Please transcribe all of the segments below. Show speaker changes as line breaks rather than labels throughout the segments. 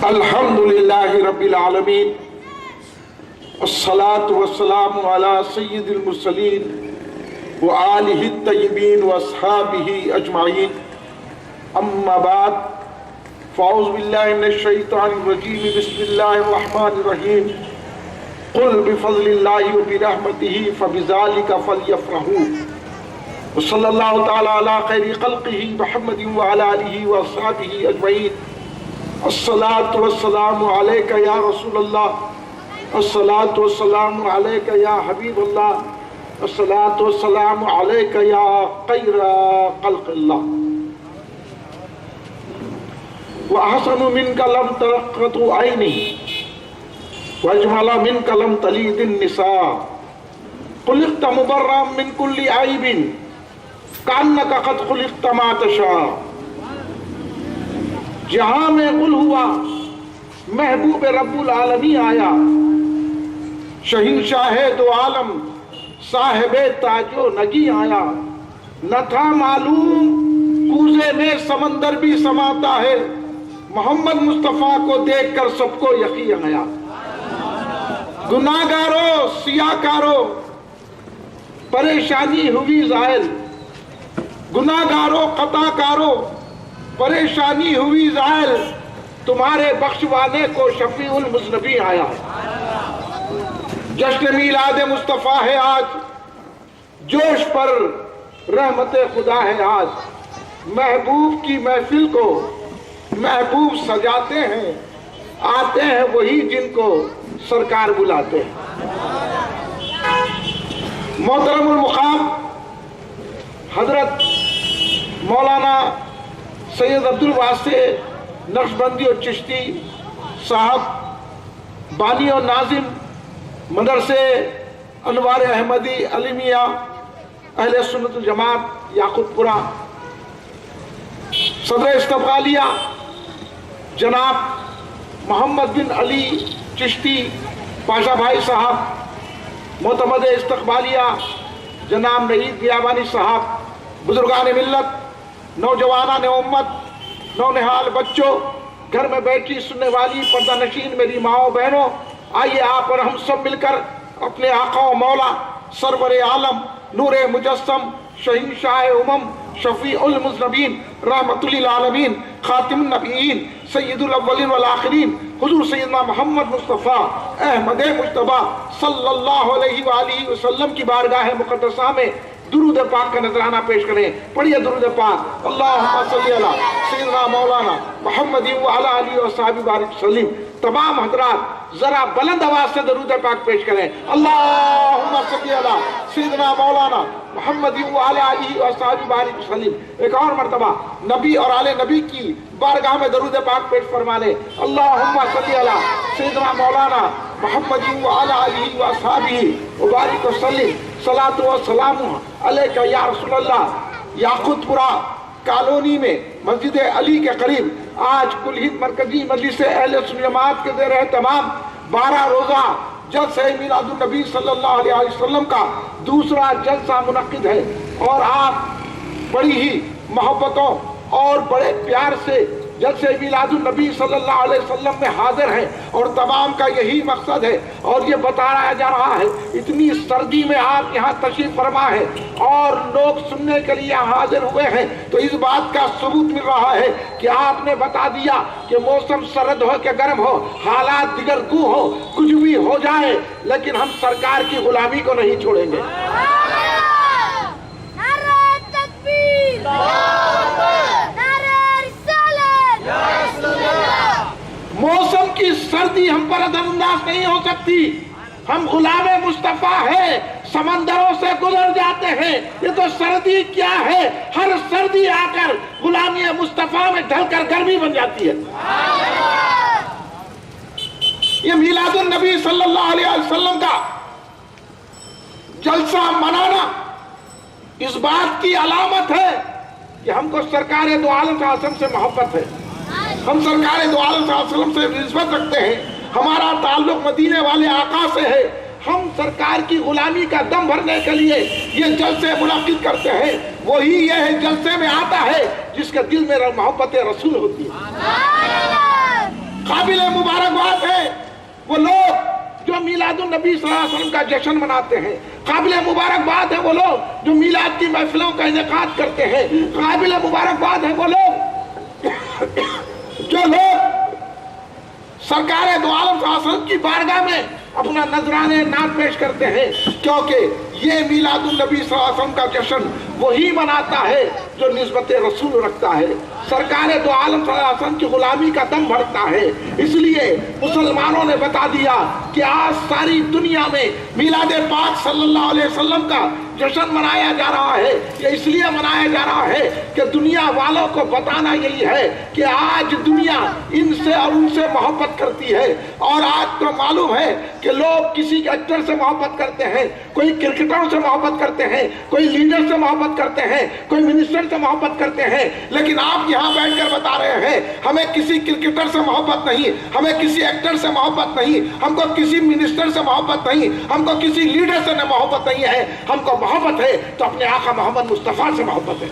الحمدللہ رب العالمین الصلاة والسلام علی سید المرسلین وآلہ الطیبین واصحابہ اجمعین اما بعد فاعوذ باللہ من الشیطان الرجیم بسم اللہ الرحمن الرحیم قل بفضل اللہ وبرحمتہ فبذالک فلیفرحوا وصلی اللہ تعالی علی خیر خلقہ محمد وعلی آلہ واصحابہ اجمعین الصلاة والسلام علیکہ یا رسول اللہ الصلاة والسلام علیکہ یا حبیب اللہ الصلاة والسلام علیکہ یا خیر خلق اللہ وَأَحْسَنُ مِنْكَ لَمْ تَرَقَّتُ عَيْنِي وَأَجْمَلَ مِنْكَ لَمْ تَلِدِ النِّسَاءُ خُلِقْتَ مُبَرًّا مِنْ كُلِّ عَيْبٍ كَأَنَّكَ قَدْ خُلِقْتَ مَا تَشَاءُ جہاں میں قل ہوا محبوب رب العالمین آیا شہنشاہ دو عالم صاحب تاج و نگی آیا نہ تھا معلوم کوزے میں سمندر بھی سماتا ہے محمد مصطفیٰ کو دیکھ کر سب کو یقین آیا گناہگاروں سیاہکاروں پریشانی ہوئی ظاہر گناہگاروں خطاکاروں پریشانی ہوئی ظاہر تمہارے بخشوانے کو شفیع المذنبین آیا جشن میلاد مصطفیٰ ہے آج جوش پر رحمت خدا ہے آج محبوب کی محفل کو محبوب سجاتے ہیں آتے ہیں وہی جن کو سرکار بلاتے ہیں محترم المقام حضرت مولانا سید عبدالواسع نقشبندی اور چشتی صاحب بانی اور ناظم مدرسے انوار احمدی علیمیہ اہل سنت الجماعت یاقوت پورہ صدر استقبالیہ جناب محمد بن علی چشتی پاشا بھائی صاحب معتمد استقبالیہ جناب نعید بیابانی صاحب بزرگان ملت نوجوانان امت نونہال بچوں گھر میں بیٹھی سننے والی پردہ نشین میری ماؤں بہنوں آئیے آپ اور ہم سب مل کر اپنے آقا و مولا سرور عالم نور مجسم شہنشاہ امم شفیع المذنبین رحمت للعالمین خاتم النبیین سید الاولین والآخرین حضور سیدنا محمد مصطفیٰ احمد مجتبیٰ صلی اللہ علیہ وآلہ وسلم کی بارگاہ مقدسہ میں درود پاک کا نذرانہ پیش کریں پڑھیے درود پاک اللہم صلی علی سیدنا مولانا محمد وعلی آلہ وصحبہ بارک وسلم تمام حضرات ذرا بلند آواز سے درود پاک پیش کریں اللہم صلی علی سیدنا مولانا محمد وعلی آلہ وصحبہ بارک وسلم ایک اور مرتبہ نبی اور آل نبی کی بارگاہ میں درود پاک پیش فرما لیں اللہم صلی علی سیدنا مولانا محمد وعلی آلہ وصحبہ بارک وسلم صلاۃ و سلام علیکہ یا رسول اللہ یاقوت پورہ کالونی میں مسجد علی کے قریب آج کلہیت مرکزی مجلس اہل سنت جماعت کے زیر اہتمام 12 روزہ جلسہ میلاد النبی صلی اللہ علیہ وسلم کا دوسرا جلسہ منعقد ہے اور آپ بڑی ہی محبتوں اور بڑے پیار سے جلسہ میلاد النبی صلی اللہ علیہ وسلم میں حاضر ہیں اور تمام کا یہی مقصد ہے اور یہ بتایا جا رہا ہے اتنی سردی میں آپ یہاں تشریف فرما ہے اور لوگ سننے کے لیے حاضر ہوئے ہیں تو اس بات کا ثبوت مل رہا ہے کہ آپ نے بتا دیا کہ موسم سرد ہو کہ گرم ہو حالات دیگر کو ہو کچھ بھی ہو جائے لیکن ہم سرکار کی غلامی کو نہیں چھوڑیں گے موسم کی سردی ہم پر اثر انداز نہیں ہو سکتی ہم غلام مصطفیٰ ہیں سمندروں سے گزر جاتے ہیں یہ تو سردی کیا ہے ہر سردی آ کر غلامی مصطفیٰ میں ڈھل کر گرمی بن جاتی ہے یہ میلاد النبی صلی اللہ علیہ وسلم کا جلسہ منانا اس بات کی علامت ہے کہ ہم کو سرکار دو عالم صلی اللہ علیہ وسلم سے محبت ہے ہم سرکار دو عالم صلی اللہ علیہ وسلم سے نسبت رکھتے ہیں ہمارا تعلق مدینے والے آقا سے ہے ہم سرکار کی غلامی کا دم بھرنے کے لیے یہ جلسے منعقد کرتے ہیں وہی یہ جلسے میں آتا ہے جس کے دل میں محبت رسول ہوتی ہے قابل وہ لوگ جو میلاد النبی صلی اللہ علیہ وسلم کا جشن مناتے ہیں، قابل مبارکباد ہے وہ لوگ جو میلاد کی محفلوں کا انعقاد کرتے ہیں، قابل مبارکباد ہے وہ لوگ جو لوگ سرکار دو عالم صلی اللہ علیہ وسلم کی بارگاہ میں اپنا نذرانے نعت پیش کرتے ہیں، کیونکہ یہ میلاد النبی صلی اللہ علیہ وسلم کا جشن وہی مناتا ہے جو نسبت رسول رکھتا ہے، سرکار دو عالم صلی اللہ علیہ وسلم کی غلامی کا دم بھرتا ہے۔ اس لیے مسلمانوں نے بتا دیا کہ آج ساری دنیا میں میلاد پاک صلی اللہ علیہ وسلم کا جشن منایا جا رہا ہے۔ یہ اس لیے منایا جا رہا ہے کہ دنیا والوں کو بتانا یہی ہے کہ آج دنیا ان سے اور ان سے محبت کرتی ہے، اور آج تو معلوم ہے کہ لوگ کسی ایکٹر سے محبت کرتے ہیں، کوئی کرکٹروں سے محبت کرتے ہیں، کوئی لیڈر سے محبت کرتے ہیں، کوئی منسٹر سے محبت کرتے ہیں، لیکن آپ یہاں بیٹھ کر بتا رہے ہیں ہمیں کسی کرکٹر سے محبت نہیں، ہمیں کسی ایکٹر سے محبت نہیں، ہم کو کسی منسٹر سے محبت نہیں، ہم کو کسی لیڈر سے محبت نہیں ہے، ہم کو محبت ہے تو اپنے آقا محمد مصطفیٰ سے محبت ہے۔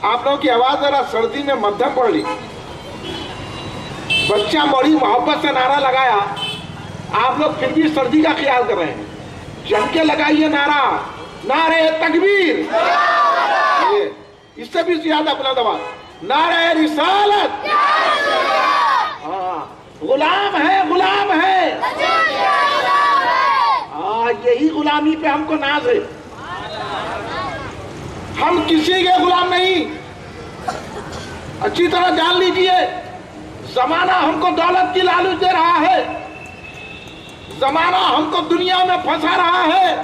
آپ لوگوں کی آواز ذرا سردی میں مدھم پڑ لی، بچہ بڑی محبت سے نعرہ لگایا، آپ لوگ پھر بھی سردی کا خیال کر رہے ہیں۔ جم کے لگائیے نعرہ، نعرہ تکبیر، اس سے بھی زیادہ بلند آواز، نعرہ رسالت، ہاں غلام ہے، غلام ہے، ہاں یہی غلامی پہ ہم کو ناز ہے، ہم کسی کے غلام نہیں۔ اچھی طرح جان لیجئے، زمانہ ہم کو دولت کی لالچ دے رہا ہے، زمانہ ہم کو دنیا میں پھنسا رہا ہے،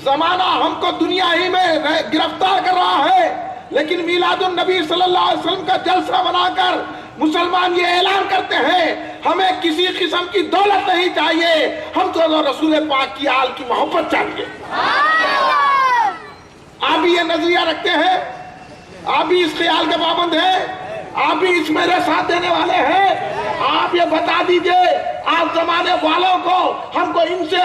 زمانہ ہم کو دنیا ہی میں گرفتار کر رہا ہے، لیکن میلاد النبی صلی اللہ علیہ وسلم کا جلسہ بنا کر مسلمان یہ اعلان کرتے ہیں ہمیں کسی قسم کی دولت نہیں چاہیے، ہم تو رسول پاک کی آل کی محبت چاہیے۔ آپ بھی یہ نظریہ رکھتے ہیں، آپ بھی اس خیال کے پابند ہیں، آپ بھی اس میرے ساتھ دینے والے ہیں، آپ یہ بتا دیجئے آپ زمانے والوں کو ہم کو ان سے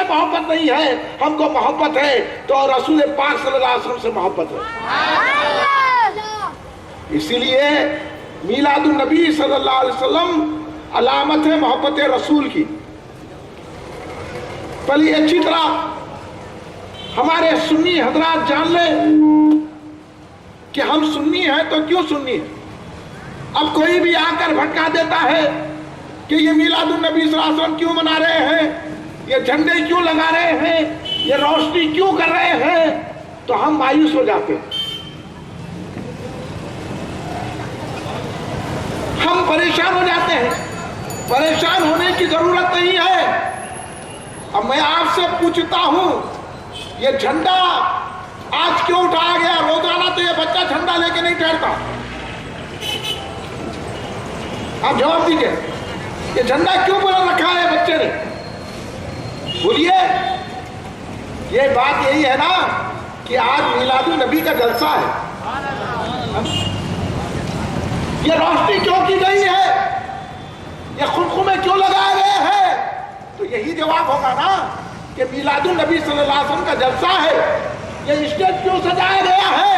محبت نہیں ہے، ہم کو محبت ہے تو رسول پاک صلی اللہ علیہ وسلم سے محبت ہے۔ اسی لیے میلاد النبی صلی اللہ علیہ وسلم علامت ہے محبت رسول کی۔ پہلے اچھی طرح ہمارے سنی حضرات جان لیں کہ ہم سنی ہیں تو کیوں سنی ہیں۔ اب کوئی بھی آ کر بھٹکا دیتا ہے کہ یہ میلاد النبی صلی اللہ علیہ وسلم کیوں منا رہے ہیں، یہ جھنڈے کیوں لگا رہے ہیں، یہ روشنی کیوں کر رہے ہیں، تو ہم مایوس ہو جاتے ہیں، ہم پریشان ہو جاتے ہیں۔ پریشان ہونے کی ضرورت نہیں ہے۔ اب میں آپ سے پوچھتا ہوں یہ جھنڈا آج کیوں اٹھایا گیا؟ روزانہ تو یہ بچہ جھنڈا لے کے نہیں ٹھہرتا، آپ جواب دیجئے، یہ جھنڈا کیوں بلند رکھا ہے بچے نے؟ بولیے، یہ بات یہی ہے نا کہ آج میلاد النبی کا جلسہ ہے، یہ روشنی کیوں کی گئی ہے، یہ خمخمے کیوں لگائے گئے ہیں؟ تو یہی جواب ہوگا نا کہ میلاد النبی صلی اللہ علیہ وسلم کا جلسہ ہے۔ یہ اسٹیج کیوں سجایا گیا ہے؟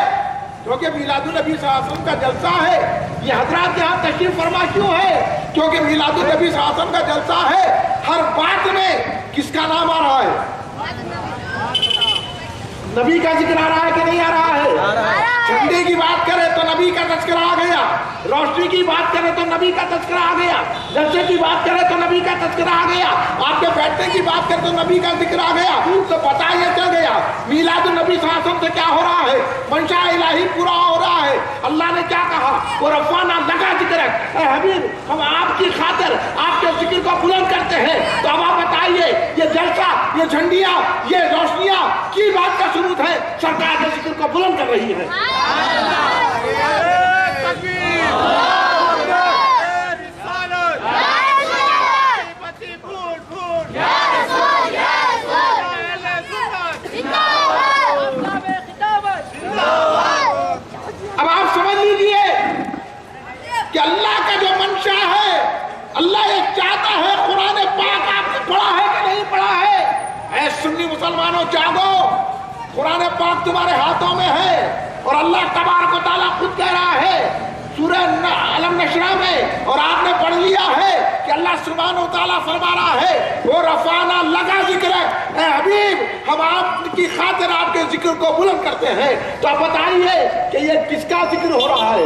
کیونکہ میلاد النبی صلی اللہ علیہ وسلم کا جلسہ ہے۔ یہ حضرات یہاں تشریف فرما کیوں ہے؟ کیونکہ میلاد النبی صلی اللہ علیہ وسلم کا جلسہ ہے۔ ہر بات میں کس کا نام آ رہا ہے؟ نبی کا ذکر آ رہا ہے کہ نہیں آ رہا ہے؟ جھنڈے کی بات کرے تو نبی کا تذکرہ آ گیا، روشنی کی بات کرے تو نبی کا تذکرہ آ گیا، جلسے کی بات کرے تو نبی کا تذکرہ آ گیا، آپ کے بیٹھنے کی بات کرے تو نبی کا ذکر آ گیا، تو پتہ یہ چل گیا میلاد النبی صلی اللہ علیہ وسلم سے کیا ہو رہا ہے، منشا الہی پورا ہو رہا ہے۔ اللہ نے کیا کہا؟ وَرَفَعْنَا لَكَ ذِكْرَكَ، اے حبیب ہم آپ کی خاطر آپ کے ذکر کو بلند کرتے ہیں۔ تو اب آپ بتائیے یہ جلسہ، یہ جھنڈیاں، یہ روشنیاں کی بات کا ثبوت ہے، سرکار کے ذکر کو بلند کر رہی ہے۔ اب آپ سمجھ لیجئے کہ اللہ کا جو منشا ہے، اللہ یہ چاہتا ہے، قرآن پاک آپ نے پڑھا ہے کہ نہیں پڑھا ہے؟ اے سنی مسلمانوں جاگو، قرآن پاک تمہارے ہاتھوں میں ہے، اور اللہ تبارک و تعالیٰ خود کہہ رہا ہے سورہ علم نشرہ میں، اور آپ نے پڑھ لیا ہے کہ اللہ سبحانہ و تعالیٰ فرما رہا ہے وہ رفعنا لگا ذکر ہے، اے حبیب ہم آپ کی خاطر آپ کے ذکر کو بلند کرتے ہیں۔ تو آپ بتائیے کہ یہ کس کا ذکر ہو رہا ہے،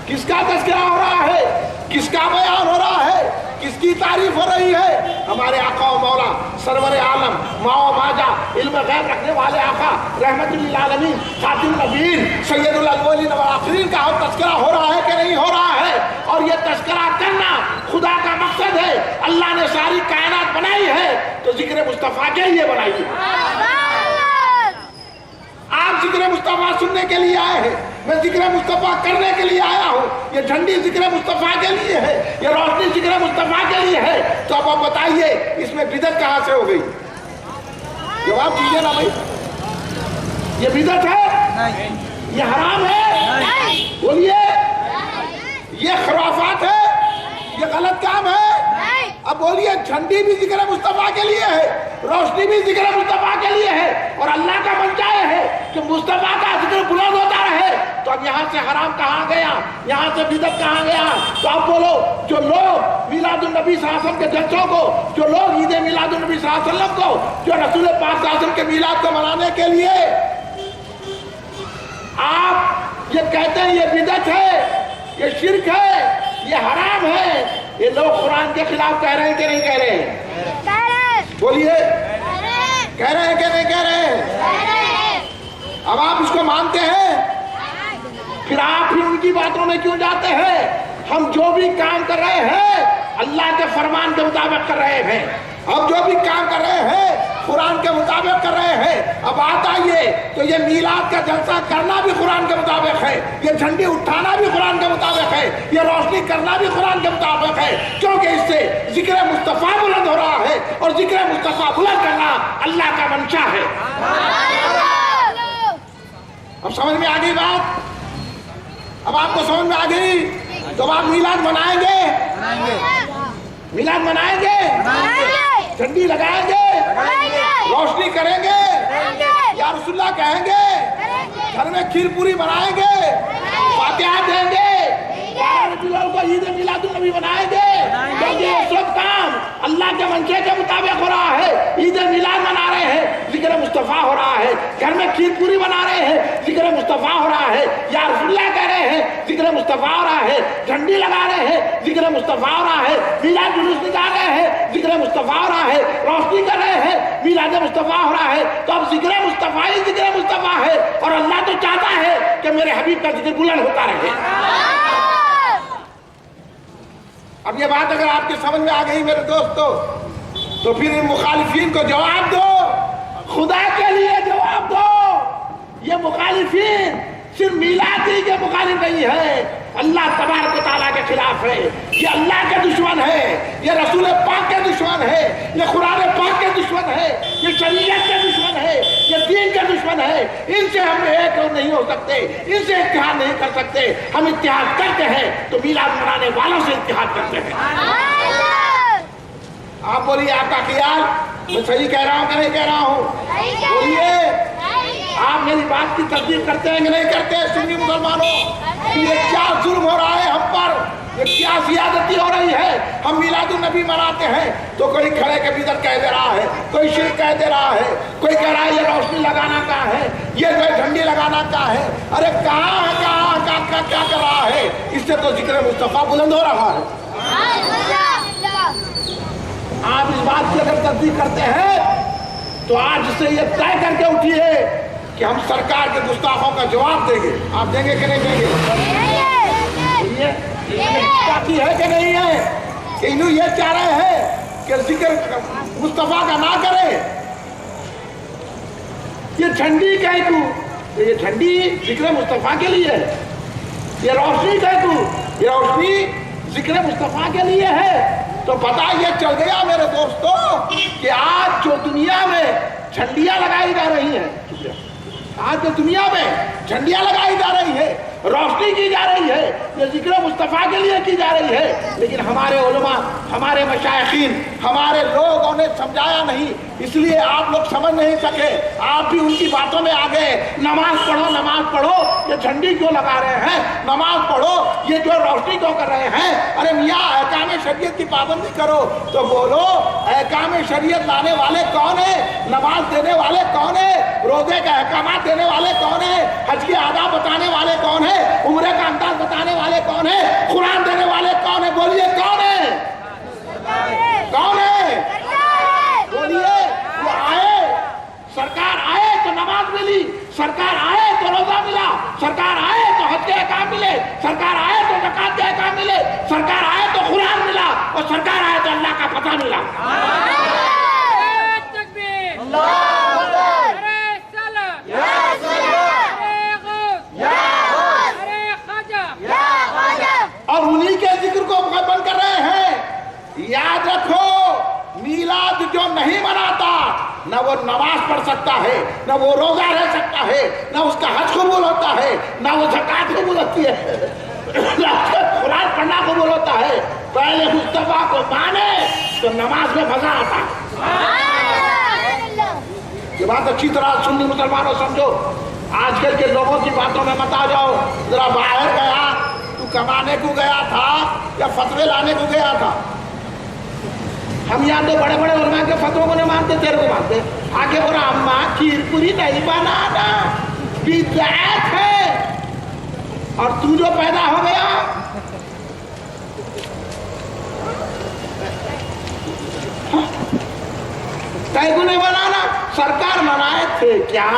کس کا تذکرہ ہو رہا ہے، کس کا بیان ہو رہا ہے، کس کی تعریف ہو رہی ہے؟ ہمارے آقا و مولا سرور عالم ماں و باجا علم غیب رکھنے والے آقا رحمت للعالمین خاتم النبیین سید الاولین والآخرین کا تذکرہ ہو رہا ہے کہ نہیں ہو رہا ہے؟ اور یہ تذکرہ کرنا خدا کا مقصد ہے۔ اللہ نے ساری کائنات بنائی ہے تو ذکر مصطفیٰ کے لیے بنائی ہے۔ آپ ذکر مصطفیٰ سننے کے لیے آئے ہیں، میں ذکر مصطفیٰ کرنے کے لیے آیا ہوں۔ یہ جھنڈی ذکر مصطفیٰ کے لیے ہے، یہ روشنی ذکر مصطفیٰ کے لیے ہے۔ تو اب آپ بتائیے اس میں بدعت کہاں سے ہو گئی؟ جواب دیجیے نا بھائی، یہ بدعت ہے؟ یہ حرام ہے؟ بولیے، یہ خرافات ہے؟ یہ غلط کام ہے؟ اب بولیے، جھنڈی بھی ذکر مصطفیٰ کے لیے ہے، روشنی بھی ذکر مصطفیٰ کے لیے ہے، اور اللہ کا منشا ہے کہ مصطفیٰ کا ذکر بلند ہوتا رہے۔ تو اب یہاں سے حرام کہاں گیا، یہاں سے بدعت کہاں گیا؟ تو آپ بولو، جو لوگ میلاد النبی صلی اللہ علیہ وسلم کے جلسوں کو، جو لوگ عید میلاد النبی صلی اللہ علیہ وسلم کو، جو رسول پاک صلی اللہ علیہ وسلم کے میلاد کو منانے کے لیے آپ یہ کہتے ہیں یہ بدعت ہے، یہ شرک ہے، یہ حرام ہے، یہ لوگ قرآن کے خلاف کہہ رہے ہیں کہ نہیں کہہ رہے ہیں؟ بولیے، کہہ رہے ہیں کہ نہیں کہہ رہے ہیں؟ اب آپ اس کو مانتے ہیں، پھر آپ ہی ان کی باتوں میں کیوں جاتے ہیں؟ ہم جو بھی کام کر رہے ہیں اللہ کے فرمان کے مطابق کر رہے ہیں، اب جو بھی کام کر رہے ہیں قرآن کے مطابق کر رہے ہیں۔ اب بات آئیے تو یہ میلاد کا جلسہ کرنا بھی قرآن کے مطابق ہے، یہ جھنڈی اٹھانا بھی قرآن کے مطابق ہے، یہ روشنی کرنا بھی قرآن کے مطابق ہے، کیونکہ اس سے ذکر مصطفیٰ بلند ہو رہا ہے، اور ذکر مصطفیٰ بلند کرنا اللہ کا منشا ہے۔ اب سمجھ میں آ گئی بات؟ اب آپ کو سمجھ میں آ گئی؟ تو آپ میلاد منائیں گے؟ میلاد منائیں گے؟ جھنڈی لگائیں گے؟ روشنی کریں گے؟ یا رسول اللہ کہیں گے؟ گھر میں کھیر پوری بنائیں گے؟ فاتحہ دیں گے؟ کو عید میلاد النبی بنائیں گے؟ کیونکہ یہ سب کام اللہ کے منشے کے مطابق ہو رہا ہے۔ عید میلاد منا رہے ہیں، ذکر مصطفیٰ ہو رہا ہے، گھر میں کھیر پوری بنا رہے ہیں، ذکر مصطفیٰ ہو رہا ہے، یا رسول اللہ کہہ رہے ہیں، ذکر مصطفیٰ ہو رہا ہے، جھنڈی لگا رہے ہیں، ذکر مصطفیٰ ہو رہا ہے، میلاد جلوس نکال رہے ہیں، ذکر مصطفیٰ ہو رہا ہے، روشنی کر رہے ہیں، میلاد مصطفیٰ ہو رہا ہے۔ تو اب ذکر مصطفیٰ ہی ذکر مصطفیٰ ہے، اور اللہ تو چاہتا ہے کہ میرے حبیب کا ذکر بلند ہوتا رہے۔ اب یہ بات اگر آپ کے سمجھ میں آ گئی میرے دوستو، تو پھر ان مخالفین کو جواب دو، خدا کے لیے جواب دو۔ یہ مخالفین صرف میلاد ہی کے مخالف نہیں ہے، اللہ تبارک و تعالیٰ کے خلاف ہے، یہ اللہ کے دشمن ہے، یہ رسول پاک کے دشمن ہے، یہ قرآن پاک کے دشمن ہے، یہ شریعت کے دشمن ہے، یہ دین کے دشمن ہے۔ ان سے ہم ایک نہیں ہو سکتے، ان سے اتحاد نہیں کر سکتے۔ ہم اتحاد کرتے ہیں تو میلاد منانے والوں سے اتحاد کرتے ہیں۔ آپ بولیے، آپ کا خیال میں صحیح کہہ رہا ہوں کہ نہیں کہہ رہا ہوں؟ بولیے، آپ میری بات کی تصدیق کرتے ہیں کہ نہیں کرتے؟ سنی مسلمانوں، یہ کیا ظلم ہو رہا ہے ہم پر، یہ کیا زیادتی ہو رہی ہے؟ ہم میلاد النبی مناتے ہیں تو کوئی کھڑے کے بدعت کہہ دے رہا ہے، کوئی شرک کہہ دے رہا ہے، کوئی کہہ رہا ہے یہ روشنی لگانا کا ہے، یہ جو جھنڈی لگانا کا ہے۔ ارے کہاں کیا کر رہا ہے؟ اس سے تو ذکر مصطفیٰ بلند ہو رہا ہے۔ آپ اس بات کی اگر تصدیق کرتے ہیں تو آج سے یہ طے کر کے اٹھیے کہ ہم سرکار کے گستاخوں کا جواب دیں گے۔ آپ دیں گے کہ نہیں دیں گے؟ یہ ہے کہ نہیں ہے؟ انہوں یہ چاہ رہے ہیں کہ ذکر مصطفیٰ کا نہ کرے، یہ جھنڈی کہے تو یہ جھنڈی ذکر مصطفیٰ کے لیے ہے، یہ روشنی کہے تو یہ روشنی ذکر مصطفیٰ کے لیے ہے۔ تو پتہ یہ چل گیا میرے دوستو کہ آج جو دنیا میں جھنڈیاں لگائی جا رہی ہیں، آج جو دنیا میں جھنڈیاں لگائی جا رہی ہے، روشنی کی جا رہی ہے، یہ ذکر مصطفیٰ کے لیے کی جا رہی ہے، لیکن ہمارے علماء، ہمارے مشائخین، ہمارے لوگوں نے سمجھایا نہیں اس لیے آپ لوگ سمجھ نہیں سکے، آپ بھی ان کی باتوں میں آ گئے۔ نماز پڑھو، یہ جھنڈی کیوں لگا رہے ہیں؟ نماز پڑھو، یہ جو روشنی کیوں کر رہے ہیں؟ ارے میاں احکام شریعت کی پابندی کرو تو بولو احکام شریعت لانے والے کون ہیں؟ نماز دینے والے کون ہیں؟ روزے کا احکامات دینے والے کون ہیں؟ حج کے آداب بتانے والے کون ہیں؟ عمرے کا انداز بتانے والے کون ہیں؟ قرآن دینے والے کون ہیں؟ بولیے کون ہے؟ کون ہے؟ بولیے۔ وہ آئے، سرکار آئے تو نماز ملی، سرکار آئے تو روزہ ملا، سرکار آئے تو حج کے احکام ملے، سرکار آئے تو زکات کے احکام ملے، سرکار آئے تو قرآن ملا، اور سرکار آئے تو اللہ کا فتح ملا۔ اور انہی کے ذکر کو بند کر رہے ہیں۔ یاد رکھو، میلاد جو نہیں مناتا نہ وہ نماز پڑھ سکتا ہے، نہ وہ روزہ رہ سکتا ہے، نہ اس کا حج قبول ہوتا ہے، نہ وہ زکات قبول ہوتی ہے، نہ قرآن پڑھنا قبول ہوتا ہے۔ پہلے مصطفیٰ کو مانے تو نماز میں مزہ آتا ہے۔ یہ بات اچھی طرح سنی مسلمانوں سمجھو، آج کل کے لوگوں کی باتوں میں مت آ جاؤ۔ ذرا باہر گیا تو کمانے کو گیا تھا یا فتوے لانے کو گیا تھا؟ ہم یہاں تو بڑے بڑے علماء کے فتووں کو نہیں مانتے، تیرے کو مانتے۔ آگے بولا اماں کھیر پوری نہیں بنانا، بدعت ہے، اور تو جو پیدا ہو گیا کہیں کو نہیں بنانا، سرکار منائے تھے کیا؟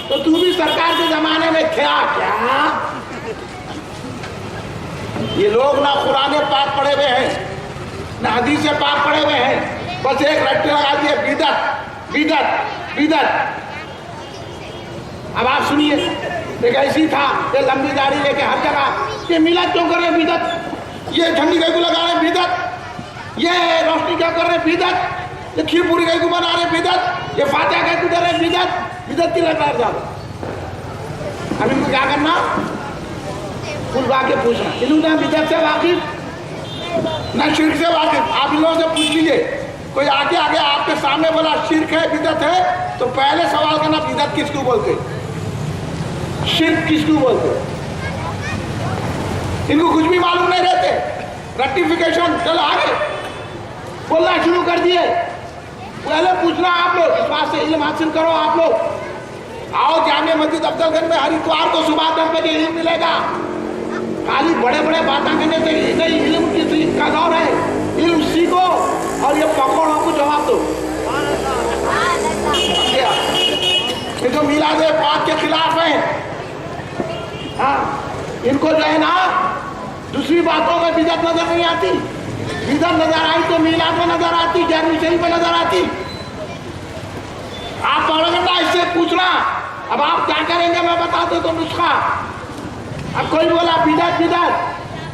تو تو بھی سرکار کے زمانے میں کیا یہ لوگ نہ قرآن پاک پڑھے ہوئے ہیں، نہ حدیث پاک پڑھے ہوئے ہیں، بس ایک رٹی لگا دیے بدعت بدعت بدعت۔ اب آپ سنیے، ایک ایسی تھا یہ لمبی داڑھی لے کے ہر جگہ یہ میلاد کیوں کر رہے ہیں بدعت، یہ جھنڈی کہیں کو لگا رہے ہیں بدعت، یہ روشنی کیا کر رہے ہیں بدعت، یہ کھیر پوری کہیں کو بنا رہے ہیں بدعت، یہ فاتحہ کہیں کو دے رہے ہیں بدعت، بدعت کی لگا رہے ہیں۔ اب ان کو کیا کرنا؟ کھلوا کے پوچھنا، انہوں نے بدعت سے واقف نہ شرک سے واقف۔ آپ ان لوگوں سے پوچھ لیجیے، کوئی آگے آپ کے سامنے بولا شرک ہے بدعت ہے تو پہلے سوال کرنا بدعت کس کو بولتے، شرک کس کو بولتے؟ ان کو کچھ بھی معلوم نہیں رہتے، ریکٹیفیکیشن چلو آگے بولنا شروع کر دیے۔ پہلے پوچھنا آپ لوگ، اس بات سے علم حاصل کرو۔ آپ لوگ آؤ جامع مسجد افضل گنج میں ہر اتوار کو صبح 10 بجے علم ملے گا۔ خالی بڑے بڑے باتیں کرنے سے نہیں، علم کی کا دور ہے، علم سیکھو اور یہ پکوڑوں کو جواب دو۔ یہ جو میلاد پاک کے خلاف ہیں، ہاں ان کو جو ہے نا دوسری باتوں میں بدعت نظر نہیں آتی، بدعت نظر آئی تو میلاد میں نظر آتی، گیارہویں شریف میں نظر آتی۔ آپ پڑھ کرنا اس سے پوچھنا، اب آپ کیا کریں گے میں بتا دوں تو نسخہ۔ اب کوئی بولا بدعت بدعت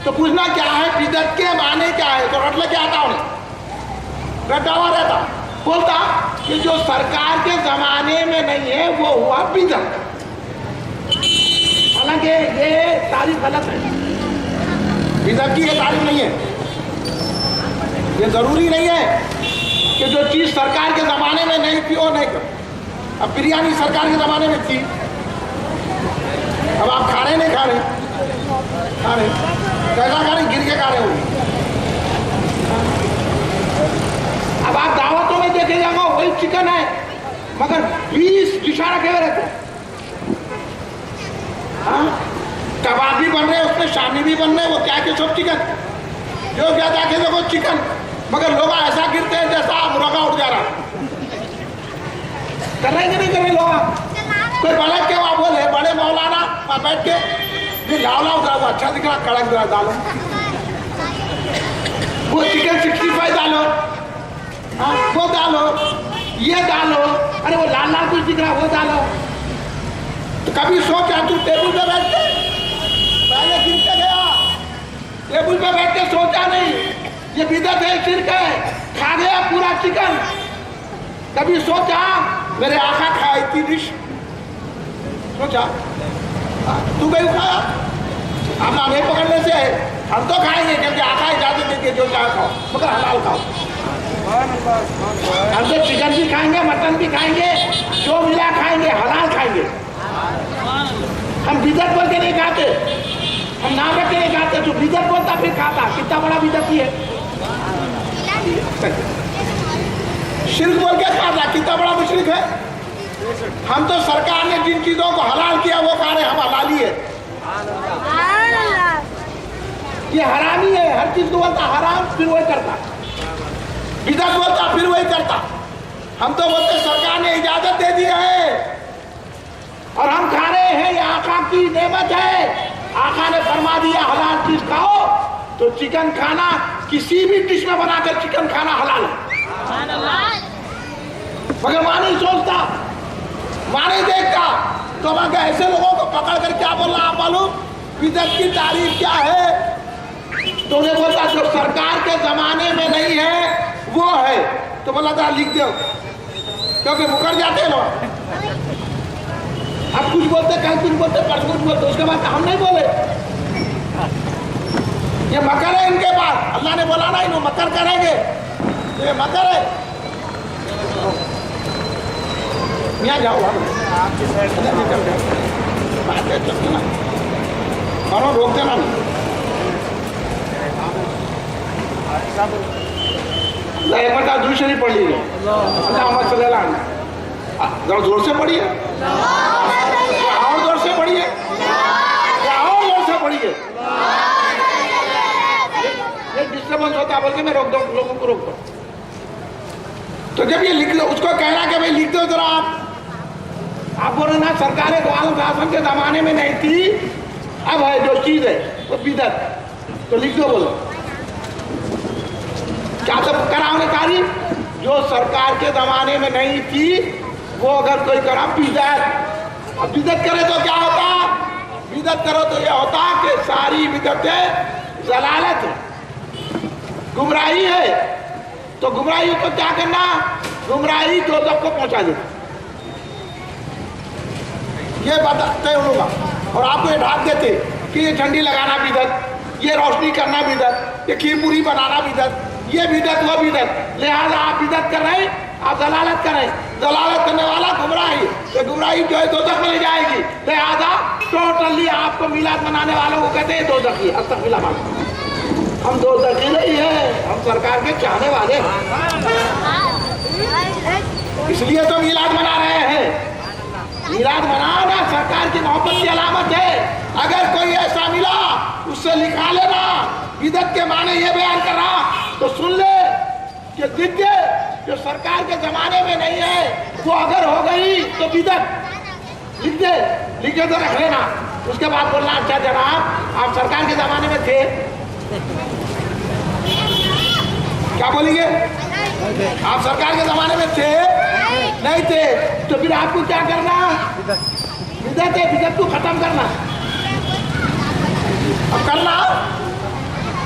تو پوچھنا کیا ہے بدعت کے معنی کیا ہے، تو رٹ لے کے آتا انہیں، رٹا ہوا رہتا، بولتا کہ جو سرکار کے زمانے میں نہیں ہے وہ ہوا بدعت۔ حالانکہ یہ تعریف غلط ہے، بدعت کی یہ تعریف نہیں ہے۔ یہ ضروری نہیں ہے کہ جو چیز سرکار کے زمانے میں نہیں تھی وہ نہیں کر۔ اب بریانی سرکار کے زمانے میں تھی، اب آپ کھا رہے نہیں کھا رہے، کھا رہے کیسا کھا رہے، گر کے کھا رہے ہو۔ اب آپ دعوتوں میں دیکھے جائیں گا وہی چکن ہے مگر 20 ڈشاں رکھے ہوئے رہتے ہیں۔ کباب بھی بن رہے اس میں، شامی بھی بن رہے، وہ کیا کہ سب چکن، جو کیا تھا کہ دیکھو چکن، مگر لوگ ایسا گرتے ہیں جیسا مرغا اٹھ جا رہا۔ کر رہے کہ نہیں کر رہے لوگ؟ کوئی بلد کے وہاں بولے بڑے مولانا وہاں بیٹھ کے یہ لاؤ لاؤ ذرا وہ اچھا دکھ رہا، کڑک ذرا ڈالو، وہ چکن 65 ڈالو، وہ ڈالو، یہ ڈالو، ارے وہ لال لال کچھ دکھ رہا وہ ڈالو۔ تو کبھی سوچا تو ٹیبل پہ بیٹھ کے پہلے گر کے گیا، ٹیبل پہ بیٹھ کے سوچا نہیں یہ بدعت ہے، شرک ہے، کھا گیا پورا چکن۔ کبھی سوچا میرے آقا کھائے تھی ڈش، سوچا تو کہیں کھایا؟ ہم ہمیں پکڑنے سے ہم تو کھائیں گے کیونکہ آقا اجازت دے کے جو چاہے کھاؤ مگر حلال کھاؤ۔ ہم تو چکن بھی کھائیں گے، مٹن بھی کھائیں گے، جو ملا کھائیں گے، حلال کھائیں گے. ہم بدعت بول کے نہیں کھاتے، ہم نام رکھ کے نہیں کھاتے. جو بدعت بولتا پھر کھاتا، کتنا بڑا بدعتی ہے. شرک بول کے کھاتا، کتنا بڑا مشرک ہے. ہم تو سرکار نے جن چیزوں کو حلال کیا وہ کھا رہے ہیں، ہم حلالی ہے. یہ حرامی ہے، ہر چیز کو بولتا حرام پھر وہی کرتا، بدعت بولتا پھر وہی کرتا. ہم تو بولتے سرکار نے اجازت دے دی ہے اور ہم کھا رہے ہیں، یہ آقا کی نعمت ہے. آقا نے فرما دیا حلال چیز کھاؤ، تو چکن کھانا کسی بھی ڈش میں بنا کر چکن کھانا حلال ہے. مگر ماں نہیں سوچتا، ماں نہیں دیکھتا. تو مگر ایسے لوگوں کو پکڑ کر کیا بول رہا آپ معلوم بدعت کی تعریف کیا ہے. تو انہیں بولتا جو سرکار کے زمانے میں نہیں ہے وہ ہے. تو بولا تھا لکھ دو، کیونکہ مکر جاتے ہیں لوگ. اب کچھ بولتے، کل کچھ بولتے، پرسوں کچھ بولتے، اس کے بعد ہم نہیں بولے. یہ مکر ہے ان کے بعد. اللہ نے بولا نا انہوں مکر کریں گے، یہ مکر ہے. میاں جاؤ اور روک دینا. ایک بار درود شریف پڑھ لیجیے. اللہ صلی اللہ علیہ، ذرا زور سے پڑھیے، اور زور سے پڑھیے، اور زور سے پڑھیے. یہ ڈسٹربنس ہوتا ہے بول کے میں روک دو، لوگوں کو روک دو. تو جب یہ لکھ دو، اس کو کہنا کہ بھائی لکھ دو ذرا. آپ بول رہے نا سرکار دو عالم اعظم کے زمانے میں نہیں تھی، اب ہے جو چیز ہے وہ بدعت. تو لکھ دو. بولو کیا سب کراؤ نے تعریف جو سرکار کے زمانے میں نہیں تھی وہ اگر کوئی کرا بدعت. اب بدعت کرے تو کیا ہوتا؟ بدعت کرو تو یہ ہوتا کہ ساری بدعتیں ضلالت ہے، گمراہی ہے. تو گمراہی کو کیا کرنا؟ گمراہی دوزخ کو پہنچا دیتا. یہ بتاتے ان لوگوں اور آپ کو یہ ڈھانپ دیتے کہ یہ جھنڈی لگانا بدعت، یہ روشنی کرنا بدعت، یہ کھیر پوری بنانا بدعت، یہ بدعت وہ بدعت. لہذا آپ بدعت کر رہے ہیں، آپ ضلالت کر رہے ہیں. ضلالت کرنے والا گمراہی، تو گمراہی جو ہے دوزخ میں لے جائے گی. لہذا ٹوٹلی آپ کو میلاد منانے والوں کو کہتے ہیں دوزخی. استغفر اللہ. ہم دوزخی نہیں ہیں، ہم سرکار کے چاہنے والے ہیں. اس لیے تو میلاد منا رہے ہیں. میلاد منانا سرکار کی محبت کی علامت ہے. اگر کوئی ایسا ملا اس سے لکھا لینا بدعت کے معنی یہ بیان کر رہا تو سن لے کہ ضد جو سرکار کے زمانے میں نہیں ہے وہ اگر ہو گئی تو بدعت. لکھ دے، لکھے تو رکھ لینا. اس کے بعد بولنا اچھا جناب آپ سرکار کے زمانے میں تھے. کیا بولیں گے؟ آپ سرکار کے زمانے میں تھے نہیں تھے. تو پھر آپ کو کیا کرنا؟ بدعت ہے، بدعت کو ختم کرنا. اب کرنا